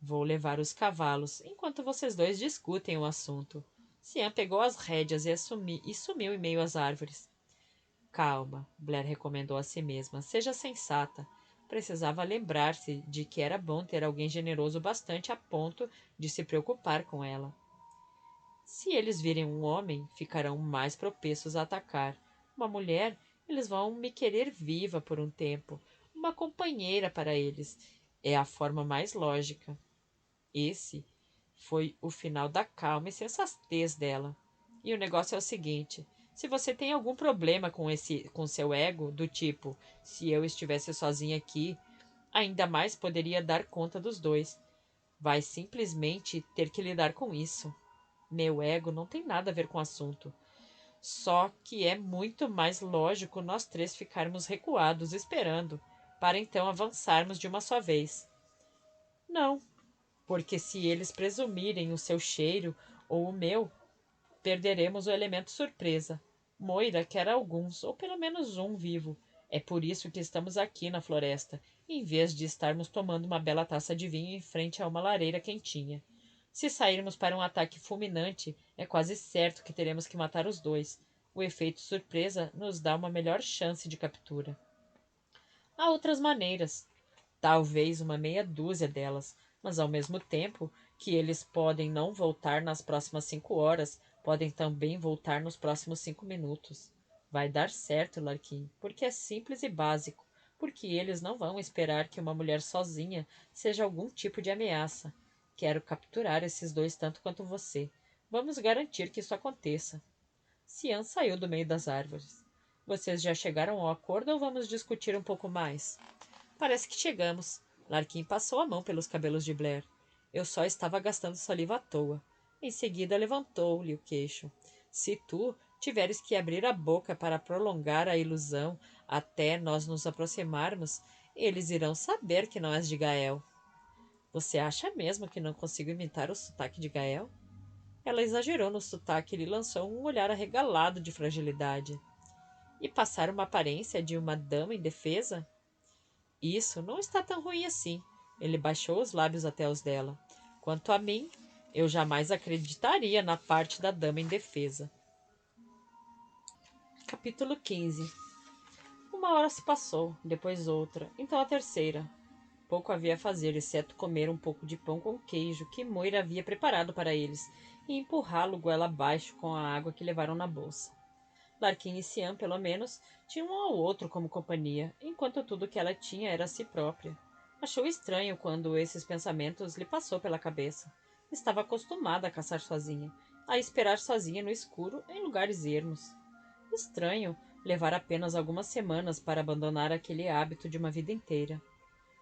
Vou levar os cavalos, enquanto vocês dois discutem o assunto. Cian pegou as rédeas e sumiu em meio às árvores. Calma, Blair recomendou a si mesma. Seja sensata. precisava lembrar-se de que era bom ter alguém generoso bastante a ponto de se preocupar com ela. Se eles virem um homem, ficarão mais propensos a atacar. Uma mulher, eles vão me querer viva por um tempo. Uma companheira para eles. É a forma mais lógica. Esse foi o final da calma e sensatez dela. E o negócio é o seguinte: se você tem algum problema com seu ego, do tipo, se eu estivesse sozinha aqui, ainda mais poderia dar conta dos dois. Vai simplesmente ter que lidar com isso. Meu ego não tem nada a ver com o assunto. Só que é muito mais lógico nós três ficarmos recuados esperando, para então avançarmos de uma só vez. Não, porque se eles presumirem o seu cheiro ou o meu, perderemos o elemento surpresa. Moira quer alguns, ou pelo menos um vivo. É por isso que estamos aqui na floresta, em vez de estarmos tomando uma bela taça de vinho em frente a uma lareira quentinha. Se sairmos para um ataque fulminante, é quase certo que teremos que matar os dois. O efeito surpresa nos dá uma melhor chance de captura. Há outras maneiras, talvez uma meia dúzia delas, mas ao mesmo tempo que eles podem não voltar nas próximas 5 horas, podem também voltar nos próximos 5 minutos. Vai dar certo, Larquim, porque é simples e básico, porque eles não vão esperar que uma mulher sozinha seja algum tipo de ameaça. Quero capturar esses dois tanto quanto você. Vamos garantir que isso aconteça. Cian saiu do meio das árvores. Vocês já chegaram ao acordo ou vamos discutir um pouco mais? Parece que chegamos. Larquim passou a mão pelos cabelos de Blair. Eu só estava gastando saliva à toa. Em seguida levantou-lhe o queixo. Se tu tiveres que abrir a boca para prolongar a ilusão até nós nos aproximarmos, eles irão saber que não és de Gael. Você acha mesmo que não consigo imitar o sotaque de Gael? Ela exagerou no sotaque e lhe lançou um olhar arregalado de fragilidade. E passar uma aparência de uma dama indefesa? Isso não está tão ruim assim. Ele baixou os lábios até os dela. Quanto a mim, eu jamais acreditaria na parte da dama indefesa. Capítulo 15. Uma hora se passou, depois outra, então a terceira. Pouco havia a fazer, exceto comer um pouco de pão com queijo que Moira havia preparado para eles e empurrá-lo goela abaixo com a água que levaram na bolsa. Larquim e Cian, pelo menos, tinham um ao outro como companhia, enquanto tudo que ela tinha era a si própria. Achou estranho quando esses pensamentos lhe passou pela cabeça. Estava acostumada a caçar sozinha, a esperar sozinha no escuro em lugares ermos. Estranho levar apenas algumas semanas para abandonar aquele hábito de uma vida inteira.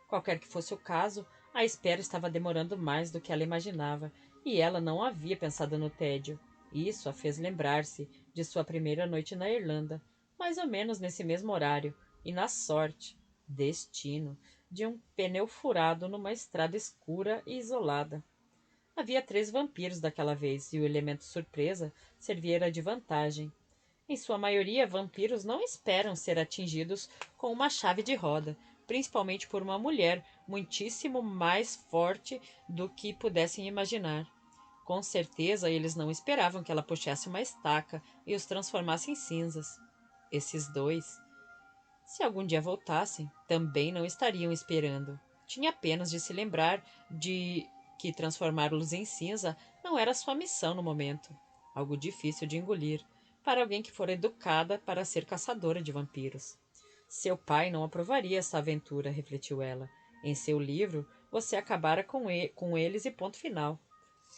Qualquer que fosse o caso, a espera estava demorando mais do que ela imaginava, e ela não havia pensado no tédio. Isso a fez lembrar-se de sua primeira noite na Irlanda, mais ou menos nesse mesmo horário, e na sorte, destino, de um pneu furado numa estrada escura e isolada. Havia 3 vampiros daquela vez, e o elemento surpresa servira de vantagem. Em sua maioria, vampiros não esperam ser atingidos com uma chave de roda, principalmente por uma mulher muitíssimo mais forte do que pudessem imaginar. Com certeza, eles não esperavam que ela puxasse uma estaca e os transformasse em cinzas. Esses dois, se algum dia voltassem, também não estariam esperando. Tinha apenas de se lembrar de que transformá-los em cinza não era sua missão no momento. Algo difícil de engolir para alguém que fora educada para ser caçadora de vampiros. Seu pai não aprovaria essa aventura, refletiu ela. Em seu livro, você acabara com eles e ponto final.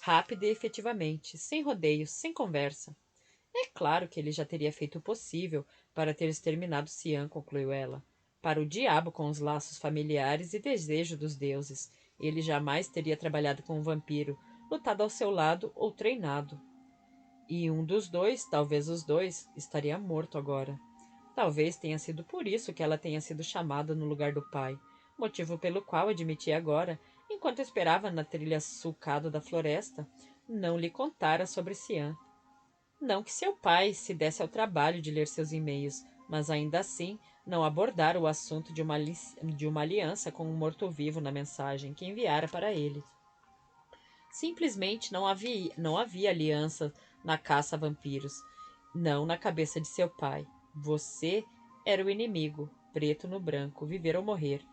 Rápido e efetivamente, sem rodeios, sem conversa. É claro que ele já teria feito o possível para ter exterminado Cian, concluiu ela. Para o diabo com os laços familiares e desejo dos deuses. Ele jamais teria trabalhado com um vampiro, lutado ao seu lado ou treinado. E um dos dois, talvez os dois, estaria morto agora. Talvez tenha sido por isso que ela tenha sido chamada no lugar do pai, motivo pelo qual admitia agora, enquanto esperava na trilha sulcada da floresta, não lhe contara sobre Cian. Não que seu pai se desse ao trabalho de ler seus e-mails, mas ainda assim não abordara o assunto de uma aliança com um morto-vivo na mensagem que enviara para ele. Simplesmente não havia aliança na caça a vampiros, não na cabeça de seu pai. Você era o inimigo, preto no branco, viver ou morrer.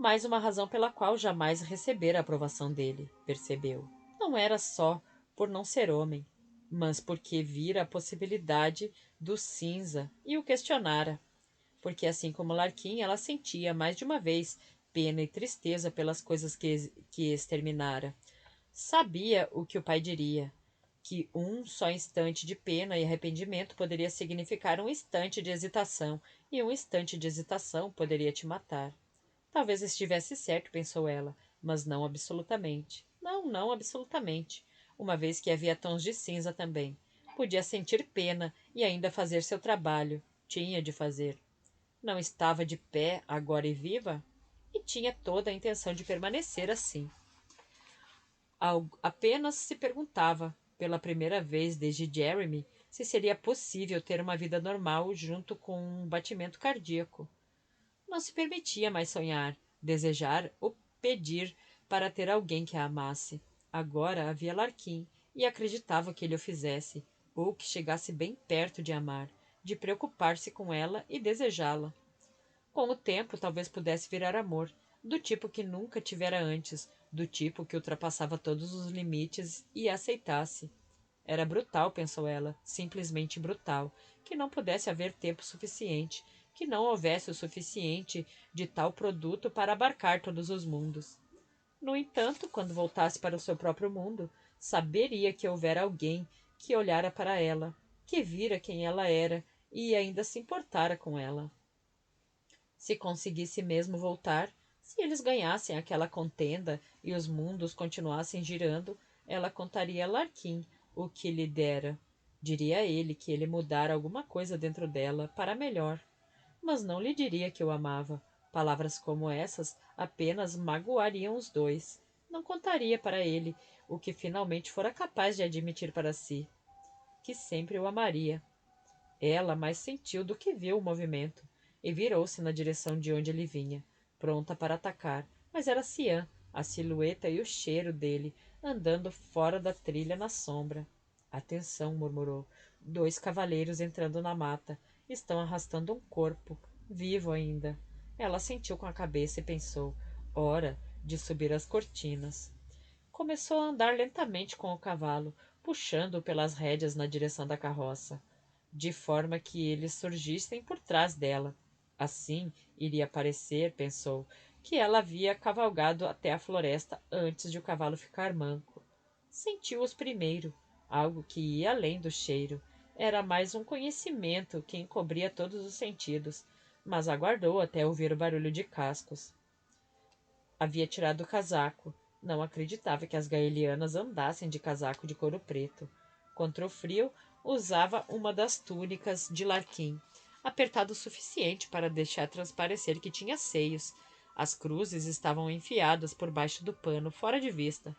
Mais uma razão pela qual jamais recebera a aprovação dele, percebeu. Não era só por não ser homem, mas porque vira a possibilidade do cinza e o questionara. Porque, assim como Larquim, ela sentia mais de uma vez pena e tristeza pelas coisas que exterminara. Sabia o que o pai diria, que um só instante de pena e arrependimento poderia significar um instante de hesitação, e um instante de hesitação poderia te matar. Talvez estivesse certo, pensou ela, mas não absolutamente. Não, não absolutamente. Uma vez que havia tons de cinza também. Podia sentir pena e ainda fazer seu trabalho. Tinha de fazer. Não estava de pé, agora e viva? E tinha toda a intenção de permanecer assim. Apenas se perguntava, pela primeira vez desde Jeremy, se seria possível ter uma vida normal junto com um batimento cardíaco. Não se permitia mais sonhar, desejar ou pedir para ter alguém que a amasse. Agora havia Larquim e acreditava que ele o fizesse, ou que chegasse bem perto de amar, de preocupar-se com ela e desejá-la. Com o tempo, talvez pudesse virar amor, do tipo que nunca tivera antes, do tipo que ultrapassava todos os limites e a aceitasse. Era brutal, pensou ela, simplesmente brutal, que não pudesse haver tempo suficiente, que não houvesse o suficiente de tal produto para abarcar todos os mundos. No entanto, quando voltasse para o seu próprio mundo, saberia que houvera alguém que olhara para ela, que vira quem ela era e ainda se importara com ela. Se conseguisse mesmo voltar, se eles ganhassem aquela contenda e os mundos continuassem girando, ela contaria a Larquim o que lhe dera. Diria a ele que ele mudara alguma coisa dentro dela para melhor. Mas não lhe diria que o amava. Palavras como essas apenas magoariam os dois. Não contaria para ele o que finalmente fora capaz de admitir para si, que sempre o amaria. Ela mais sentiu do que viu o movimento, e virou-se na direção de onde ele vinha, pronta para atacar, mas era Cian, a silhueta e o cheiro dele, andando fora da trilha na sombra. Atenção, murmurou. 2 cavaleiros entrando na mata. Estão arrastando um corpo, vivo ainda. Ela sentiu com a cabeça e pensou, hora de subir as cortinas. Começou a andar lentamente com o cavalo, puxando-o pelas rédeas na direção da carroça, de forma que eles surgissem por trás dela. Assim, iria parecer, pensou, que ela havia cavalgado até a floresta antes de o cavalo ficar manco. Sentiu-os primeiro, algo que ia além do cheiro. Era mais um conhecimento que encobria todos os sentidos, mas aguardou até ouvir o barulho de cascos. Havia tirado o casaco. Não acreditava que as gaelianas andassem de casaco de couro preto. Contra o frio, usava uma das túnicas de Larquim, apertado o suficiente para deixar transparecer que tinha seios. As cruzes estavam enfiadas por baixo do pano, fora de vista.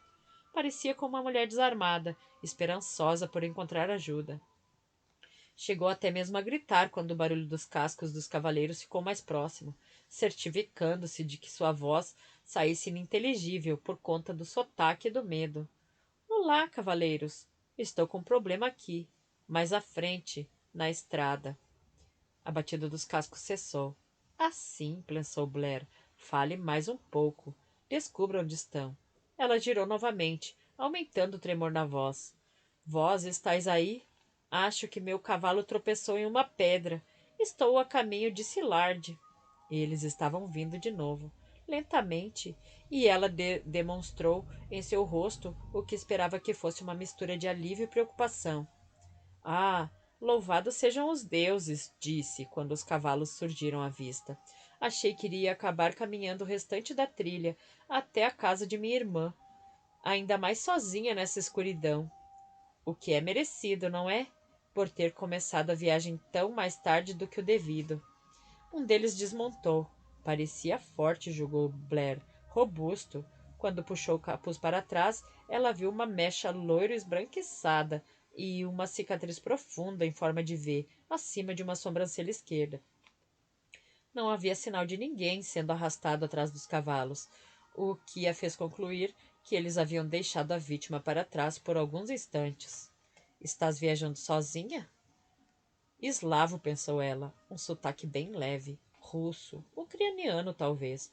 Parecia como uma mulher desarmada, esperançosa por encontrar ajuda. Chegou até mesmo a gritar quando o barulho dos cascos dos cavaleiros ficou mais próximo, certificando-se de que sua voz saísse ininteligível por conta do sotaque e do medo. Olá, cavaleiros! Estou com um problema aqui, mais à frente, na estrada. A batida dos cascos cessou. Assim, pensou Blair, fale mais um pouco. Descubra onde estão. Ela girou novamente, aumentando o tremor na voz. Vós estáis aí? Acho que meu cavalo tropeçou em uma pedra. Estou a caminho de Silarde. Eles estavam vindo de novo, lentamente, e ela demonstrou em seu rosto o que esperava que fosse uma mistura de alívio e preocupação. Ah, louvados sejam os deuses, disse, quando os cavalos surgiram à vista. Achei que iria acabar caminhando o restante da trilha até a casa de minha irmã, ainda mais sozinha nessa escuridão. O que é merecido, não é? Por ter começado a viagem tão mais tarde do que o devido. Um deles desmontou. Parecia forte, julgou Blair. Robusto. Quando puxou o capuz para trás, ela viu uma mecha loiro esbranquiçada e uma cicatriz profunda em forma de V, acima de uma sobrancelha esquerda. Não havia sinal de ninguém sendo arrastado atrás dos cavalos, o que a fez concluir que eles haviam deixado a vítima para trás por alguns instantes. Estás viajando sozinha? Eslavo, pensou ela, um sotaque bem leve, russo, ucraniano talvez.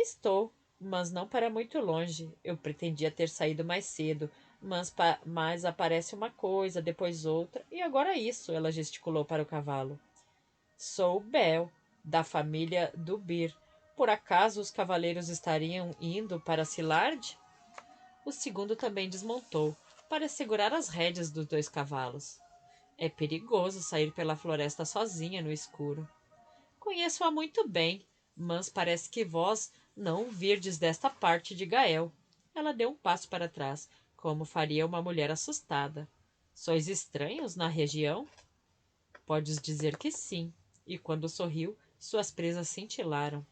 Estou, mas não para muito longe. Eu pretendia ter saído mais cedo, mas aparece uma coisa, depois outra, e agora isso, ela gesticulou para o cavalo. Sou Bel, da família do Bir. Por acaso os cavaleiros estariam indo para Silard? O segundo também desmontou, para segurar as rédeas dos dois cavalos. É perigoso sair pela floresta sozinha no escuro. Conheço-a muito bem, mas parece que vós não virdes desta parte de Gael. Ela deu um passo para trás, como faria uma mulher assustada. Sois estranhos na região? Podes dizer que sim. E quando sorriu, suas presas cintilaram.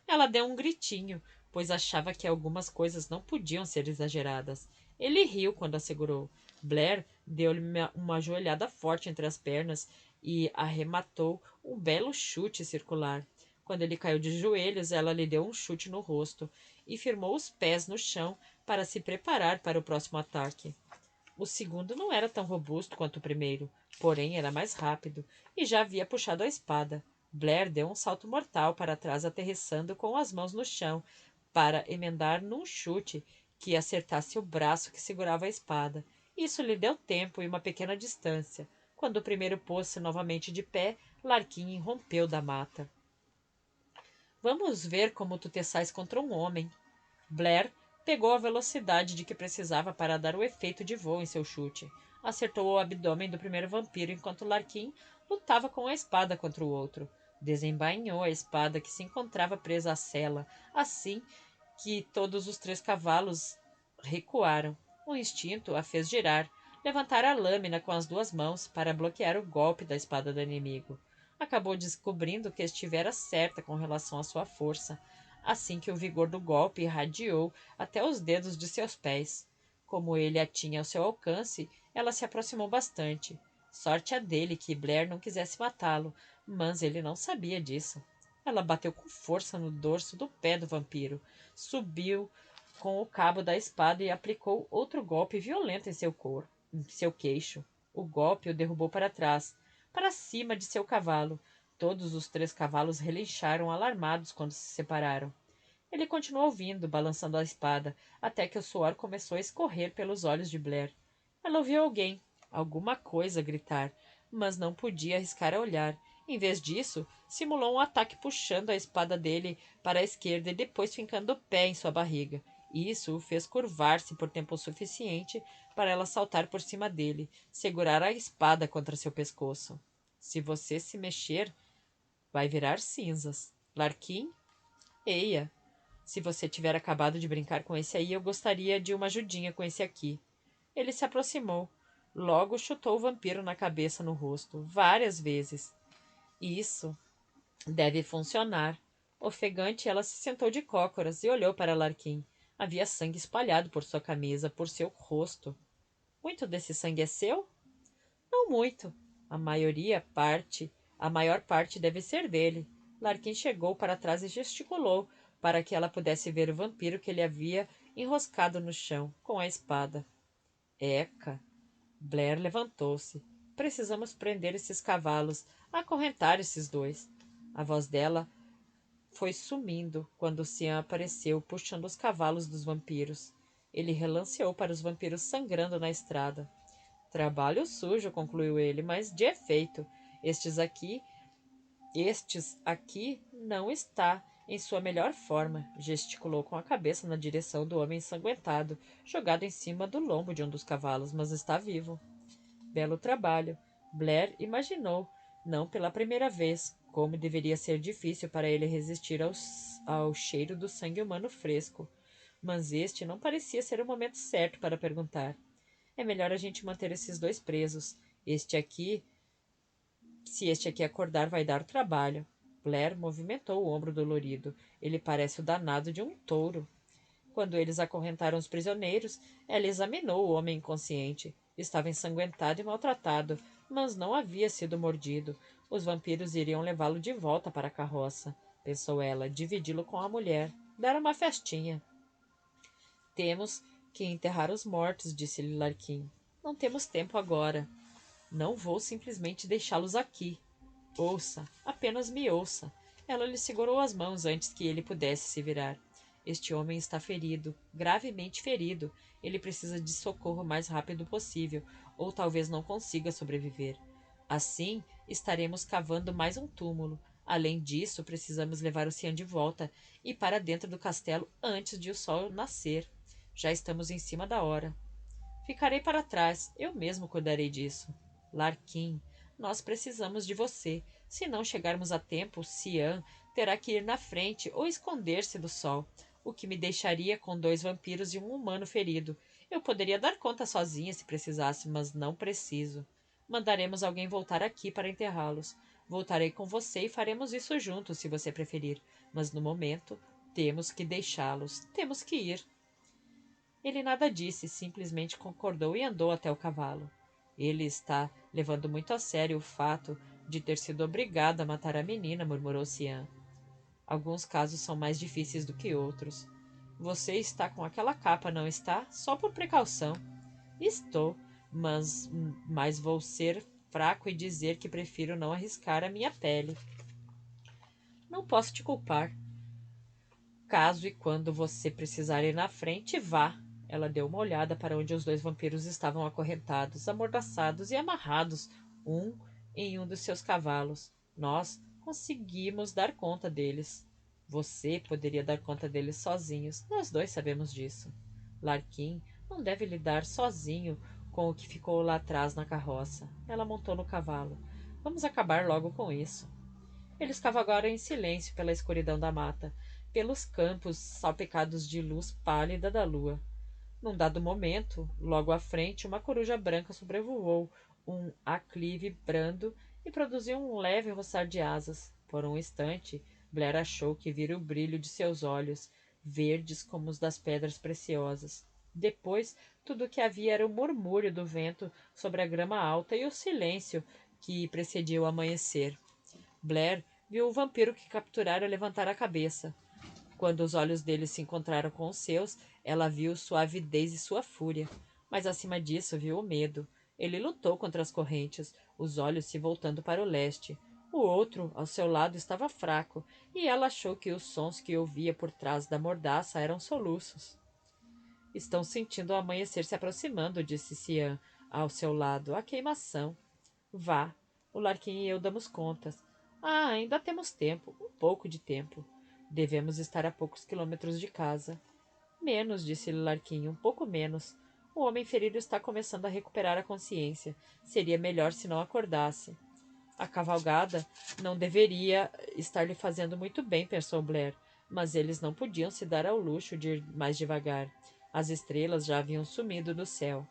Ela deu um gritinho, pois achava que algumas coisas não podiam ser exageradas. Ele riu quando a segurou. Blair deu-lhe uma joelhada forte entre as pernas e arrematou um belo chute circular. Quando ele caiu de joelhos, ela lhe deu um chute no rosto e firmou os pés no chão para se preparar para o próximo ataque. O segundo não era tão robusto quanto o primeiro, porém era mais rápido e já havia puxado a espada. Blair deu um salto mortal para trás, aterrissando com as mãos no chão para emendar num chute que acertasse o braço que segurava a espada. Isso lhe deu tempo e uma pequena distância. Quando o primeiro pôs-se novamente de pé, Larquim irrompeu da mata. Vamos ver como tu te sais contra um homem. Blair pegou a velocidade de que precisava para dar o efeito de voo em seu chute. Acertou o abdômen do primeiro vampiro enquanto Larquim lutava com a espada contra o outro. Desembainhou a espada que se encontrava presa à sela, assim que todos os 3 cavalos recuaram. O instinto a fez girar, levantar a lâmina com as 2 mãos para bloquear o golpe da espada do inimigo. Acabou descobrindo que estivera certa com relação à sua força, assim que o vigor do golpe irradiou até os dedos de seus pés. Como ele a tinha ao seu alcance, ela se aproximou bastante. Sorte a dele que Blair não quisesse matá-lo, mas ele não sabia disso. Ela bateu com força no dorso do pé do vampiro, subiu com o cabo da espada e aplicou outro golpe violento em seu queixo. O golpe o derrubou para trás, para cima de seu cavalo. Todos os 3 cavalos relincharam alarmados quando se separaram. Ele continuou vindo, balançando a espada, até que o suor começou a escorrer pelos olhos de Blair. Ela ouviu alguém, alguma coisa, gritar, mas não podia arriscar a olhar. Em vez disso, simulou um ataque puxando a espada dele para a esquerda e depois fincando o pé em sua barriga. Isso o fez curvar-se por tempo suficiente para ela saltar por cima dele, segurar a espada contra seu pescoço. Se você se mexer, vai virar cinzas. Larquim? Eia! Se você tiver acabado de brincar com esse aí, eu gostaria de uma ajudinha com esse aqui. Ele se aproximou. Logo chutou o vampiro na cabeça, no rosto, várias vezes. Isso deve funcionar. Ofegante, ela se sentou de cócoras e olhou para Larquim. Havia sangue espalhado por sua camisa, por seu rosto. Muito desse sangue é seu? Não muito. A maior parte deve ser dele. Larquim chegou para trás e gesticulou para que ela pudesse ver o vampiro que ele havia enroscado no chão, com a espada. Eca! Blair levantou-se. Precisamos prender esses cavalos, acorrentar esses 2. A voz dela foi sumindo quando Cian apareceu, puxando os cavalos dos vampiros. Ele relanceou para os vampiros sangrando na estrada. Trabalho sujo, concluiu ele, mas de efeito. Estes aqui não está em sua melhor forma, gesticulou com a cabeça na direção do homem ensanguentado, jogado em cima do lombo de um dos cavalos, mas está vivo. Belo trabalho. Blair imaginou, não pela primeira vez, como deveria ser difícil para ele resistir ao cheiro do sangue humano fresco. Mas este não parecia ser o momento certo para perguntar. É melhor a gente manter esses 2 presos. Se este aqui acordar, vai dar trabalho. Blair movimentou o ombro dolorido. Ele parece o danado de um touro. Quando eles acorrentaram os prisioneiros, ela examinou o homem inconsciente. Estava ensanguentado e maltratado, mas não havia sido mordido. Os vampiros iriam levá-lo de volta para a carroça, pensou ela, dividi-lo com a mulher, dar uma festinha. Temos que enterrar os mortos, disse-lhe Larquim. Não temos tempo agora. Não vou simplesmente deixá-los aqui. Ouça, apenas me ouça. Ela lhe segurou as mãos antes que ele pudesse se virar. Este homem está ferido, gravemente ferido. Ele precisa de socorro o mais rápido possível, ou talvez não consiga sobreviver. Assim, estaremos cavando mais um túmulo. Além disso, precisamos levar o Cian de volta e para dentro do castelo antes de o sol nascer. Já estamos em cima da hora. Ficarei para trás, eu mesmo cuidarei disso. Larquim, nós precisamos de você. Se não chegarmos a tempo, Cian terá que ir na frente ou esconder-se do sol, o que me deixaria com 2 vampiros e um humano ferido. Eu poderia dar conta sozinha se precisasse, mas não preciso. Mandaremos alguém voltar aqui para enterrá-los. Voltarei com você e faremos isso juntos, se você preferir. Mas no momento, temos que deixá-los. Temos que ir. Ele nada disse, simplesmente concordou e andou até o cavalo. Ele está levando muito a sério o fato de ter sido obrigado a matar a menina, murmurou Cian. Alguns casos são mais difíceis do que outros. Você está com aquela capa, não está? Só por precaução. Estou, mas vou ser fraco e dizer que prefiro não arriscar a minha pele. Não posso te culpar. Caso e quando você precisar ir na frente, vá. Ela deu uma olhada para onde os 2 vampiros estavam acorrentados, amordaçados e amarrados, um em um dos seus cavalos. Nós conseguimos dar conta deles. Você poderia dar conta deles sozinhos. Nós 2 sabemos disso. Larquim não deve lidar sozinho com o que ficou lá atrás na carroça. Ela montou no cavalo. Vamos acabar logo com isso. Eles cavalgaram em silêncio pela escuridão da mata, pelos campos salpicados de luz pálida da lua. Num dado momento, logo à frente, uma coruja branca sobrevoou um aclive brando e produziu um leve roçar de asas. Por um instante, Blair achou que vira o brilho de seus olhos, verdes como os das pedras preciosas. Depois, tudo o que havia era o murmúrio do vento sobre a grama alta e o silêncio que precedia o amanhecer. Blair viu o vampiro que capturara levantar a cabeça. Quando os olhos dele se encontraram com os seus, ela viu sua avidez e sua fúria. Mas acima disso viu o medo. Ele lutou contra as correntes, os olhos se voltando para o leste. O outro, ao seu lado, estava fraco, e ela achou que os sons que ouvia por trás da mordaça eram soluços. Estão sentindo o amanhecer se aproximando, disse Cian, ao seu lado. A queimação. Vá. O Larquim e eu damos contas. Ainda temos tempo, um pouco de tempo. Devemos estar a poucos quilômetros de casa. Menos, disse Larquim, um pouco menos. O homem ferido está começando a recuperar a consciência. Seria melhor se não acordasse. A cavalgada não deveria estar lhe fazendo muito bem, pensou Blair, mas eles não podiam se dar ao luxo de ir mais devagar. As estrelas já haviam sumido do céu.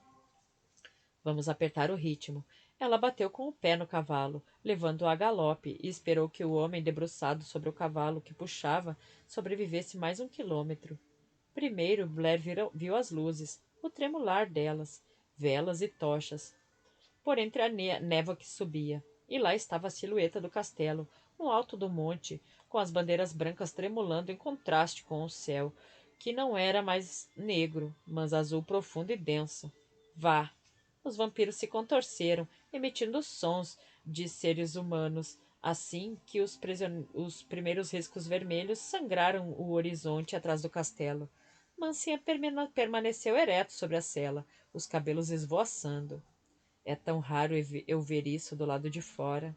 Vamos apertar o ritmo. Ela bateu com o pé no cavalo, levando-o a galope, e esperou que o homem debruçado sobre o cavalo que puxava sobrevivesse mais 1 quilômetro. Primeiro, Blair viu as luzes, o tremular delas, velas e tochas, por entre a névoa que subia. E lá estava a silhueta do castelo, no alto do monte, com as bandeiras brancas tremulando em contraste com o céu, que não era mais negro, mas azul profundo e denso. Vá! Os vampiros se contorceram, emitindo sons de seres humanos, assim que os primeiros riscos vermelhos sangraram o horizonte atrás do castelo. Mansinha permaneceu ereto sobre a sela, os cabelos esvoaçando. É tão raro eu ver isso do lado de fora.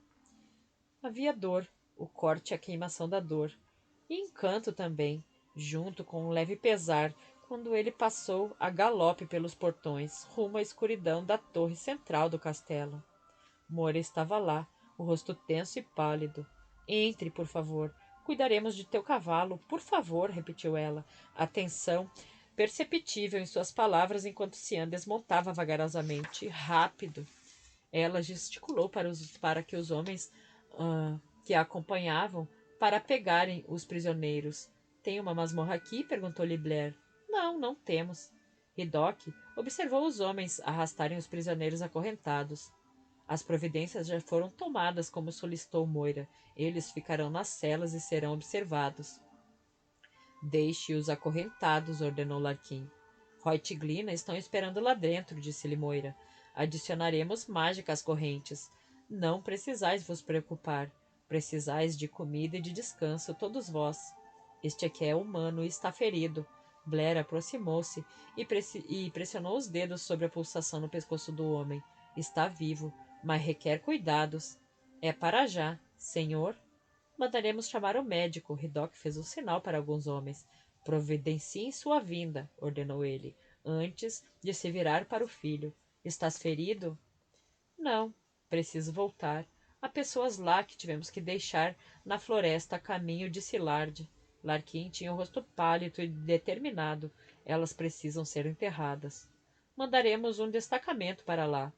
Havia dor, o corte e a queimação da dor. E encanto também, junto com um leve pesar, quando ele passou a galope pelos portões, rumo à escuridão da torre central do castelo. Moura estava lá, o rosto tenso e pálido. Entre, por favor. Cuidaremos de teu cavalo, por favor, repetiu ela. Atenção perceptível em suas palavras enquanto Cian desmontava vagarosamente. Rápido. Ela gesticulou para que os homens que a acompanhavam para pegarem os prisioneiros. Tem uma masmorra aqui? Perguntou-lhe Blair. Não, não temos. Ridoc observou os homens arrastarem os prisioneiros acorrentados. As providências já foram tomadas, como solicitou Moira. Eles ficarão nas celas e serão observados. Deixe-os acorrentados, ordenou Larquim. Hoyt e Glina estão esperando lá dentro, disse-lhe Moira. Adicionaremos mágica às correntes. Não precisais vos preocupar. Precisais de comida e de descanso, todos vós. Este aqui é humano e está ferido. Blair aproximou-se e pressionou os dedos sobre a pulsação no pescoço do homem. Está vivo, mas requer cuidados. É para já, senhor. Mandaremos chamar o médico. Ridoc fez um sinal para alguns homens. Providenciem sua vinda, ordenou ele, antes de se virar para o filho. Estás ferido? Não. Preciso voltar. Há pessoas lá que tivemos que deixar na floresta a caminho de Silard. Larquim tinha o rosto pálido e determinado. Elas precisam ser enterradas. Mandaremos um destacamento para lá.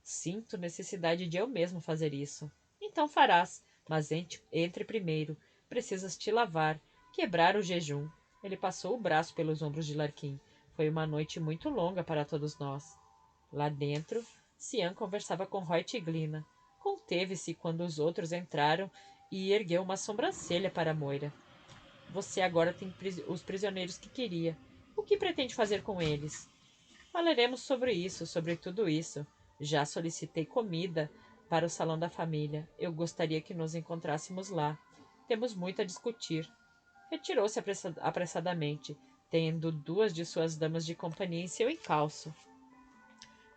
Sinto necessidade de eu mesmo fazer isso. Então farás, mas entre primeiro. Precisas te lavar, quebrar o jejum. Ele passou o braço pelos ombros de Larquim. Foi uma noite muito longa para todos nós. Lá dentro, Cian conversava com Hoyt e Glina. Conteve-se quando os outros entraram e ergueu uma sobrancelha para Moira. Você agora tem os prisioneiros que queria. O que pretende fazer com eles? Falaremos sobre tudo isso. Já solicitei comida para o salão da família. Eu gostaria que nos encontrássemos lá. Temos muito a discutir. Retirou-se apressadamente, tendo duas de suas damas de companhia em seu encalço.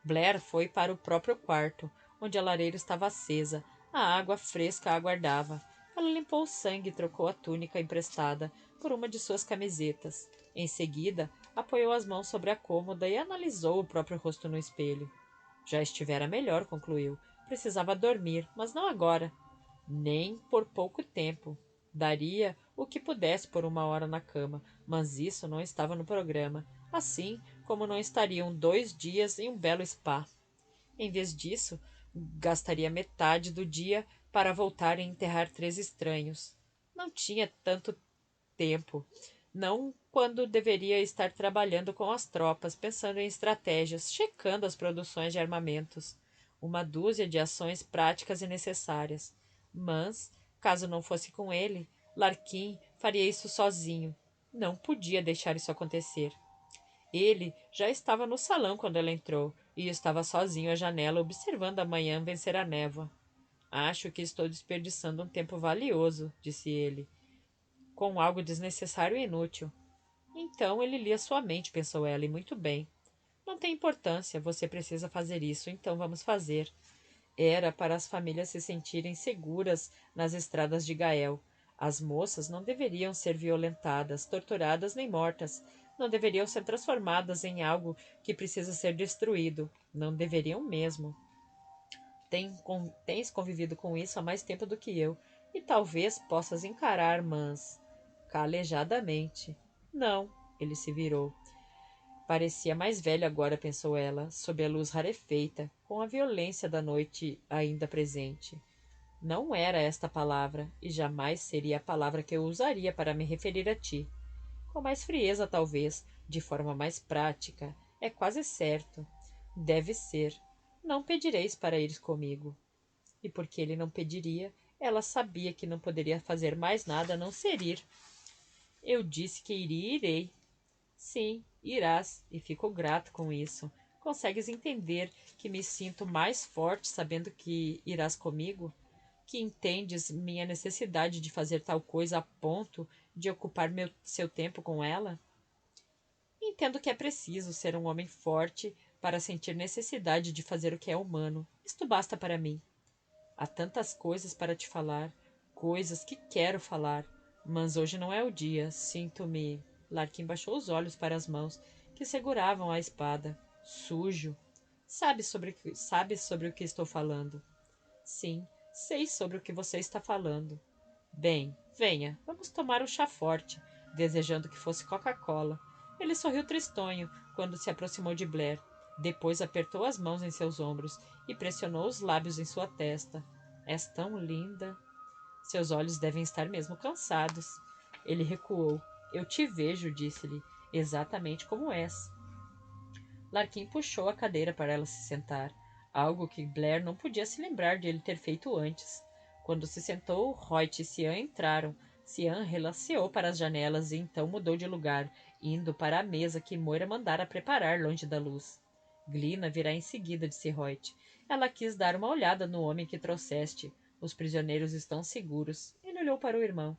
Blair foi para o próprio quarto, onde a lareira estava acesa. A água fresca a aguardava. Ela limpou o sangue e trocou a túnica emprestada por uma de suas camisetas. Em seguida, apoiou as mãos sobre a cômoda e analisou o próprio rosto no espelho. Já estivera melhor, concluiu. Precisava dormir, mas não agora. Nem por pouco tempo. Daria o que pudesse por uma hora na cama, mas isso não estava no programa, assim como não estariam 2 dias em um belo spa. Em vez disso, gastaria metade do dia para voltar e enterrar 3 estranhos. Não tinha tanto tempo. Não quando deveria estar trabalhando com as tropas, pensando em estratégias, checando as produções de armamentos. Uma dúzia de ações práticas e necessárias. Mas, caso não fosse com ele, Larquim faria isso sozinho. Não podia deixar isso acontecer. Ele já estava no salão quando ela entrou e estava sozinho à janela observando a manhã vencer a névoa. Acho que estou desperdiçando um tempo valioso, disse ele, com algo desnecessário e inútil. Então ele lia sua mente, pensou ela, e muito bem. Não tem importância, você precisa fazer isso, então vamos fazer. Era para as famílias se sentirem seguras nas estradas de Gael. As moças não deveriam ser violentadas, torturadas nem mortas. Não deveriam ser transformadas em algo que precisa ser destruído. Não deveriam mesmo. Tens convivido com isso há mais tempo do que eu, e talvez possas encarar, mas calejadamente. Não, ele se virou. Parecia mais velho agora, pensou ela, sob a luz rarefeita, com a violência da noite ainda presente. Não era esta a palavra, e jamais seria a palavra que eu usaria para me referir a ti. Com mais frieza, talvez, de forma mais prática. É quase certo. Deve ser. Não pedireis para ires comigo. E porque ele não pediria, ela sabia que não poderia fazer mais nada a não ser ir. Eu disse que iria e irei. Sim, irás, e fico grato com isso. Consegues entender que me sinto mais forte sabendo que irás comigo? Que entendes minha necessidade de fazer tal coisa a ponto de ocupar seu tempo com ela? Entendo que é preciso ser um homem forte para sentir necessidade de fazer o que é humano. Isto basta para mim. Há tantas coisas para te falar, coisas que quero falar, mas hoje não é o dia. Sinto-me. Larkin baixou os olhos para as mãos que seguravam a espada. Sujo. Sabes sobre o que estou falando? Sim, sei sobre o que você está falando. Bem, venha, vamos tomar um chá forte, desejando que fosse Coca-Cola. Ele sorriu tristonho quando se aproximou de Blair. Depois apertou as mãos em seus ombros e pressionou os lábios em sua testa. És tão linda. Seus olhos devem estar mesmo cansados. Ele recuou. Eu te vejo, disse-lhe, exatamente como és. Larkin puxou a cadeira para ela se sentar, algo que Blair não podia se lembrar de ele ter feito antes. Quando se sentou, Hoyt e Cian entraram. Cian relanceou para as janelas e então mudou de lugar, indo para a mesa que Moira mandara preparar longe da luz. Glina virá em seguida, disse Hoyt. Ela quis dar uma olhada no homem que trouxeste. Os prisioneiros estão seguros. Ele olhou para o irmão.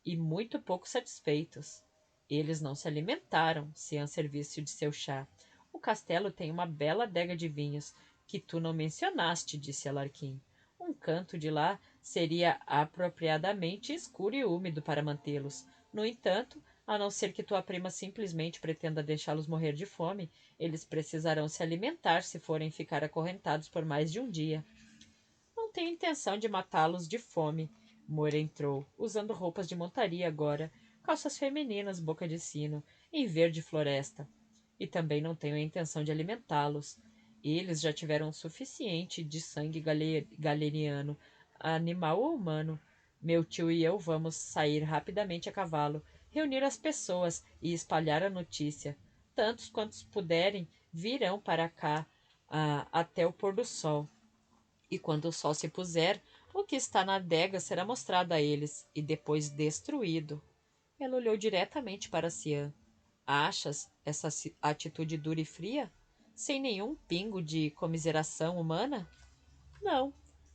e muito pouco satisfeitos. Eles não se alimentaram, se a serviço de seu chá. O castelo tem uma bela adega de vinhos, que tu não mencionaste, disse Alarquim. Um canto de lá seria apropriadamente escuro e úmido para mantê-los. No entanto, a não ser que tua prima simplesmente pretenda deixá-los morrer de fome, eles precisarão se alimentar se forem ficar acorrentados por mais de um dia. Não tenho intenção de matá-los de fome. Moura entrou, usando roupas de montaria agora, calças femininas boca de sino, em verde floresta. E também não tenho a intenção de alimentá-los. Eles já tiveram o suficiente de sangue galeriano, animal ou humano. Meu tio e eu vamos sair rapidamente a cavalo, reunir as pessoas e espalhar a notícia. Tantos quantos puderem virão para cá até o pôr do sol. E quando o sol se puser, o que está na adega será mostrado a eles e depois destruído. Ela olhou diretamente para Cian. Achas essa atitude dura e fria? Sem nenhum pingo de comiseração humana? Não.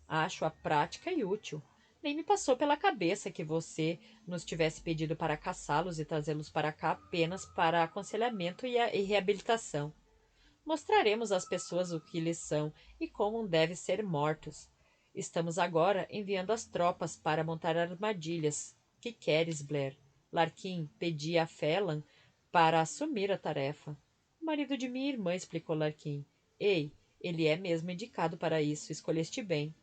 Acho-a prática e útil. Nem me passou pela cabeça que você nos tivesse pedido para caçá-los e trazê-los para cá apenas para aconselhamento e reabilitação. Mostraremos às pessoas o que eles são e como devem ser mortos. Estamos agora enviando as tropas para montar armadilhas. Que queres, Blair? Larkin pedia a Phelan para assumir a tarefa. O marido de minha irmã, explicou Larkin. Ei, ele é mesmo indicado para isso. Escolheste bem.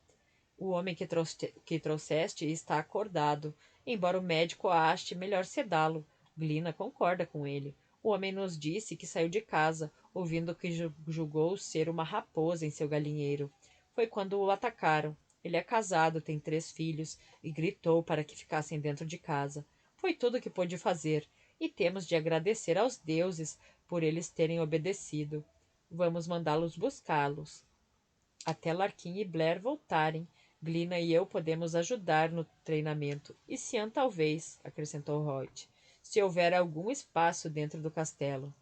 O homem que trouxeste está acordado, embora o médico ache melhor sedá-lo. Glina concorda com ele. O homem nos disse que saiu de casa, ouvindo o que julgou ser uma raposa em seu galinheiro. Foi quando o atacaram. Ele é casado, tem 3 filhos, e gritou para que ficassem dentro de casa. Foi tudo o que pôde fazer, e temos de agradecer aos deuses por eles terem obedecido. Vamos mandá-los buscá-los. Até Larkin e Blair voltarem, Glina e eu podemos ajudar no treinamento. E Cian talvez, acrescentou Hoyt, se houver algum espaço dentro do castelo.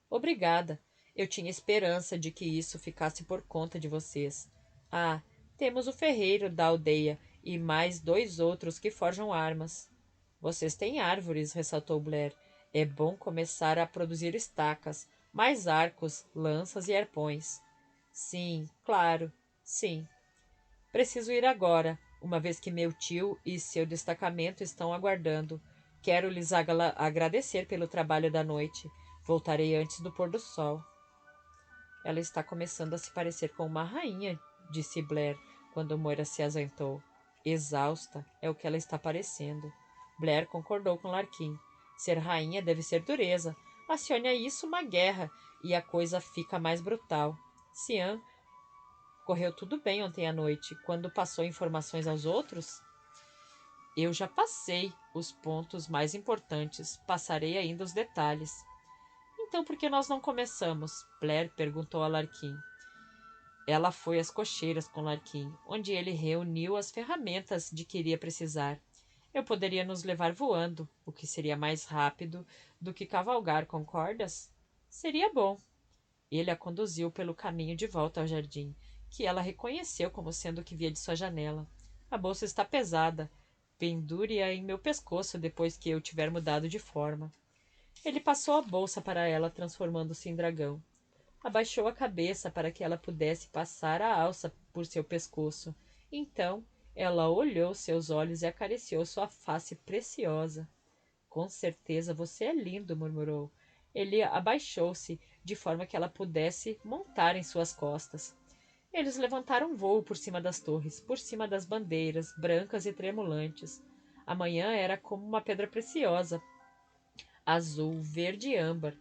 Obrigada. Eu tinha esperança de que isso ficasse por conta de vocês. Ah, temos o ferreiro da aldeia e mais 2 outros que forjam armas. Vocês têm árvores, ressaltou Blair. É bom começar a produzir estacas, mais arcos, lanças e arpões. Sim, claro, sim. Preciso ir agora, uma vez que meu tio e seu destacamento estão aguardando. Quero lhes agradecer pelo trabalho da noite. Voltarei antes do pôr do sol. Ela está começando a se parecer com uma rainha, disse Blair, quando Moira se ausentou. Exausta é o que ela está parecendo. Blair concordou com Larkin. Ser rainha deve ser dureza. Acione a isso uma guerra e a coisa fica mais brutal. Cian correu tudo bem ontem à noite. Quando passou informações aos outros? Eu já passei os pontos mais importantes. Passarei ainda os detalhes. Então por que nós não começamos? Blair perguntou a Larkin. Ela foi às cocheiras com Larkin, onde ele reuniu as ferramentas de que iria precisar. Eu poderia nos levar voando, o que seria mais rápido do que cavalgar, concordas? Seria bom. Ele a conduziu pelo caminho de volta ao jardim, que ela reconheceu como sendo o que via de sua janela. A bolsa está pesada. Pendure-a em meu pescoço depois que eu tiver mudado de forma. Ele passou a bolsa para ela, transformando-se em dragão. Abaixou a cabeça para que ela pudesse passar a alça por seu pescoço. Então, ela olhou seus olhos e acariciou sua face preciosa. Com certeza você é lindo, murmurou. Ele abaixou-se, de forma que ela pudesse montar em suas costas. Eles levantaram voo por cima das torres, por cima das bandeiras, brancas e tremulantes. A manhã era como uma pedra preciosa, azul, verde e âmbar,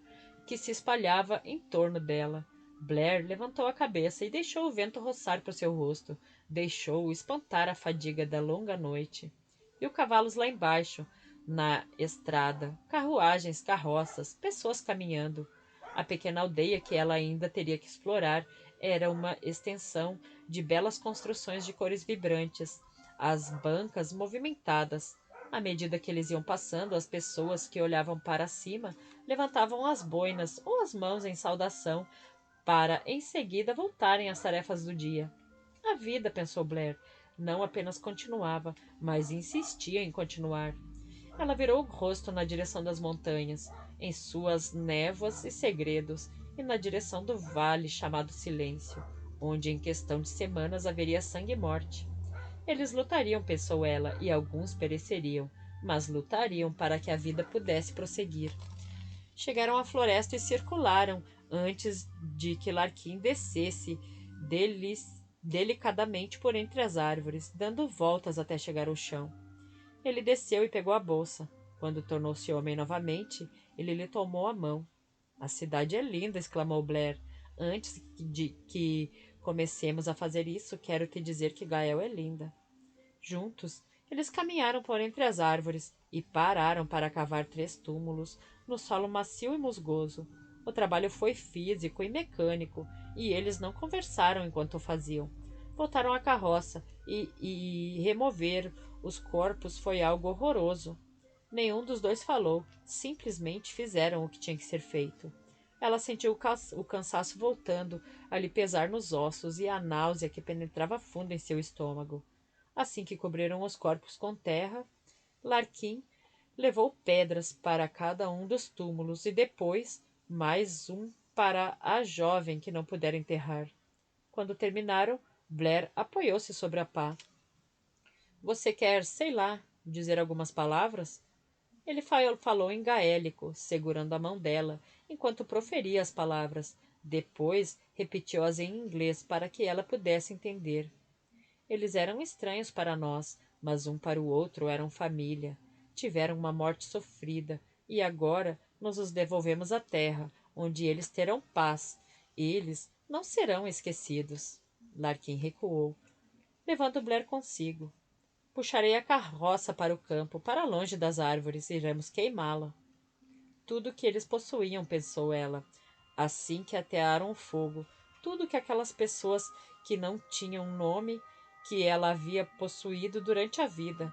que se espalhava em torno dela. Blair levantou a cabeça e deixou o vento roçar por seu rosto. Deixou-o espantar a fadiga da longa noite. Viu cavalos lá embaixo, na estrada, carruagens, carroças, pessoas caminhando. A pequena aldeia que ela ainda teria que explorar era uma extensão de belas construções de cores vibrantes, as bancas movimentadas. À medida que eles iam passando, as pessoas que olhavam para cima levantavam as boinas ou as mãos em saudação para, em seguida, voltarem às tarefas do dia. A vida, pensou Blair, não apenas continuava, mas insistia em continuar. Ela virou o rosto na direção das montanhas, em suas névoas e segredos, e na direção do vale chamado Silêncio, onde em questão de semanas haveria sangue e morte. Eles lutariam, pensou ela, e alguns pereceriam, mas lutariam para que a vida pudesse prosseguir. Chegaram à floresta e circularam antes de que Larquim descesse delicadamente por entre as árvores, dando voltas até chegar ao chão. Ele desceu e pegou a bolsa. Quando tornou-se homem novamente, ele lhe tomou a mão. A cidade é linda, exclamou Blair. Antes de que comecemos a fazer isso, quero te dizer que Gael é linda. Juntos, eles caminharam por entre as árvores e pararam para cavar 3 túmulos no solo macio e musgoso. O trabalho foi físico e mecânico, e eles não conversaram enquanto o faziam. Voltaram à carroça e remover os corpos foi algo horroroso. Nenhum dos dois falou, simplesmente fizeram o que tinha que ser feito. Ela sentiu o cansaço voltando a lhe pesar nos ossos e a náusea que penetrava fundo em seu estômago. Assim que cobriram os corpos com terra, Larquim levou pedras para cada um dos túmulos e depois mais um para a jovem que não pudera enterrar. Quando terminaram, Blair apoiou-se sobre a pá. Você quer, sei lá, dizer algumas palavras? Ele falou em gaélico, segurando a mão dela, enquanto proferia as palavras. Depois repetiu-as em inglês para que ela pudesse entender. Eles eram estranhos para nós, mas um para o outro eram família. Tiveram uma morte sofrida, e agora nos os devolvemos à terra, onde eles terão paz. Eles não serão esquecidos. Larquim recuou, levando Blair consigo. Puxarei a carroça para o campo, para longe das árvores, e iremos queimá-la. Tudo que eles possuíam, pensou ela, assim que atearam o fogo, tudo que aquelas pessoas que não tinham nome que ela havia possuído durante a vida.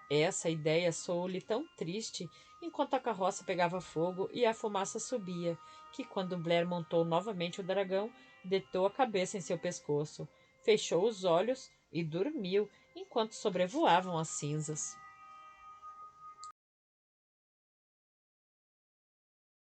Essa ideia soou-lhe tão triste enquanto a carroça pegava fogo e a fumaça subia, que quando Blair montou novamente o dragão, deitou a cabeça em seu pescoço, fechou os olhos e dormiu enquanto sobrevoavam as cinzas.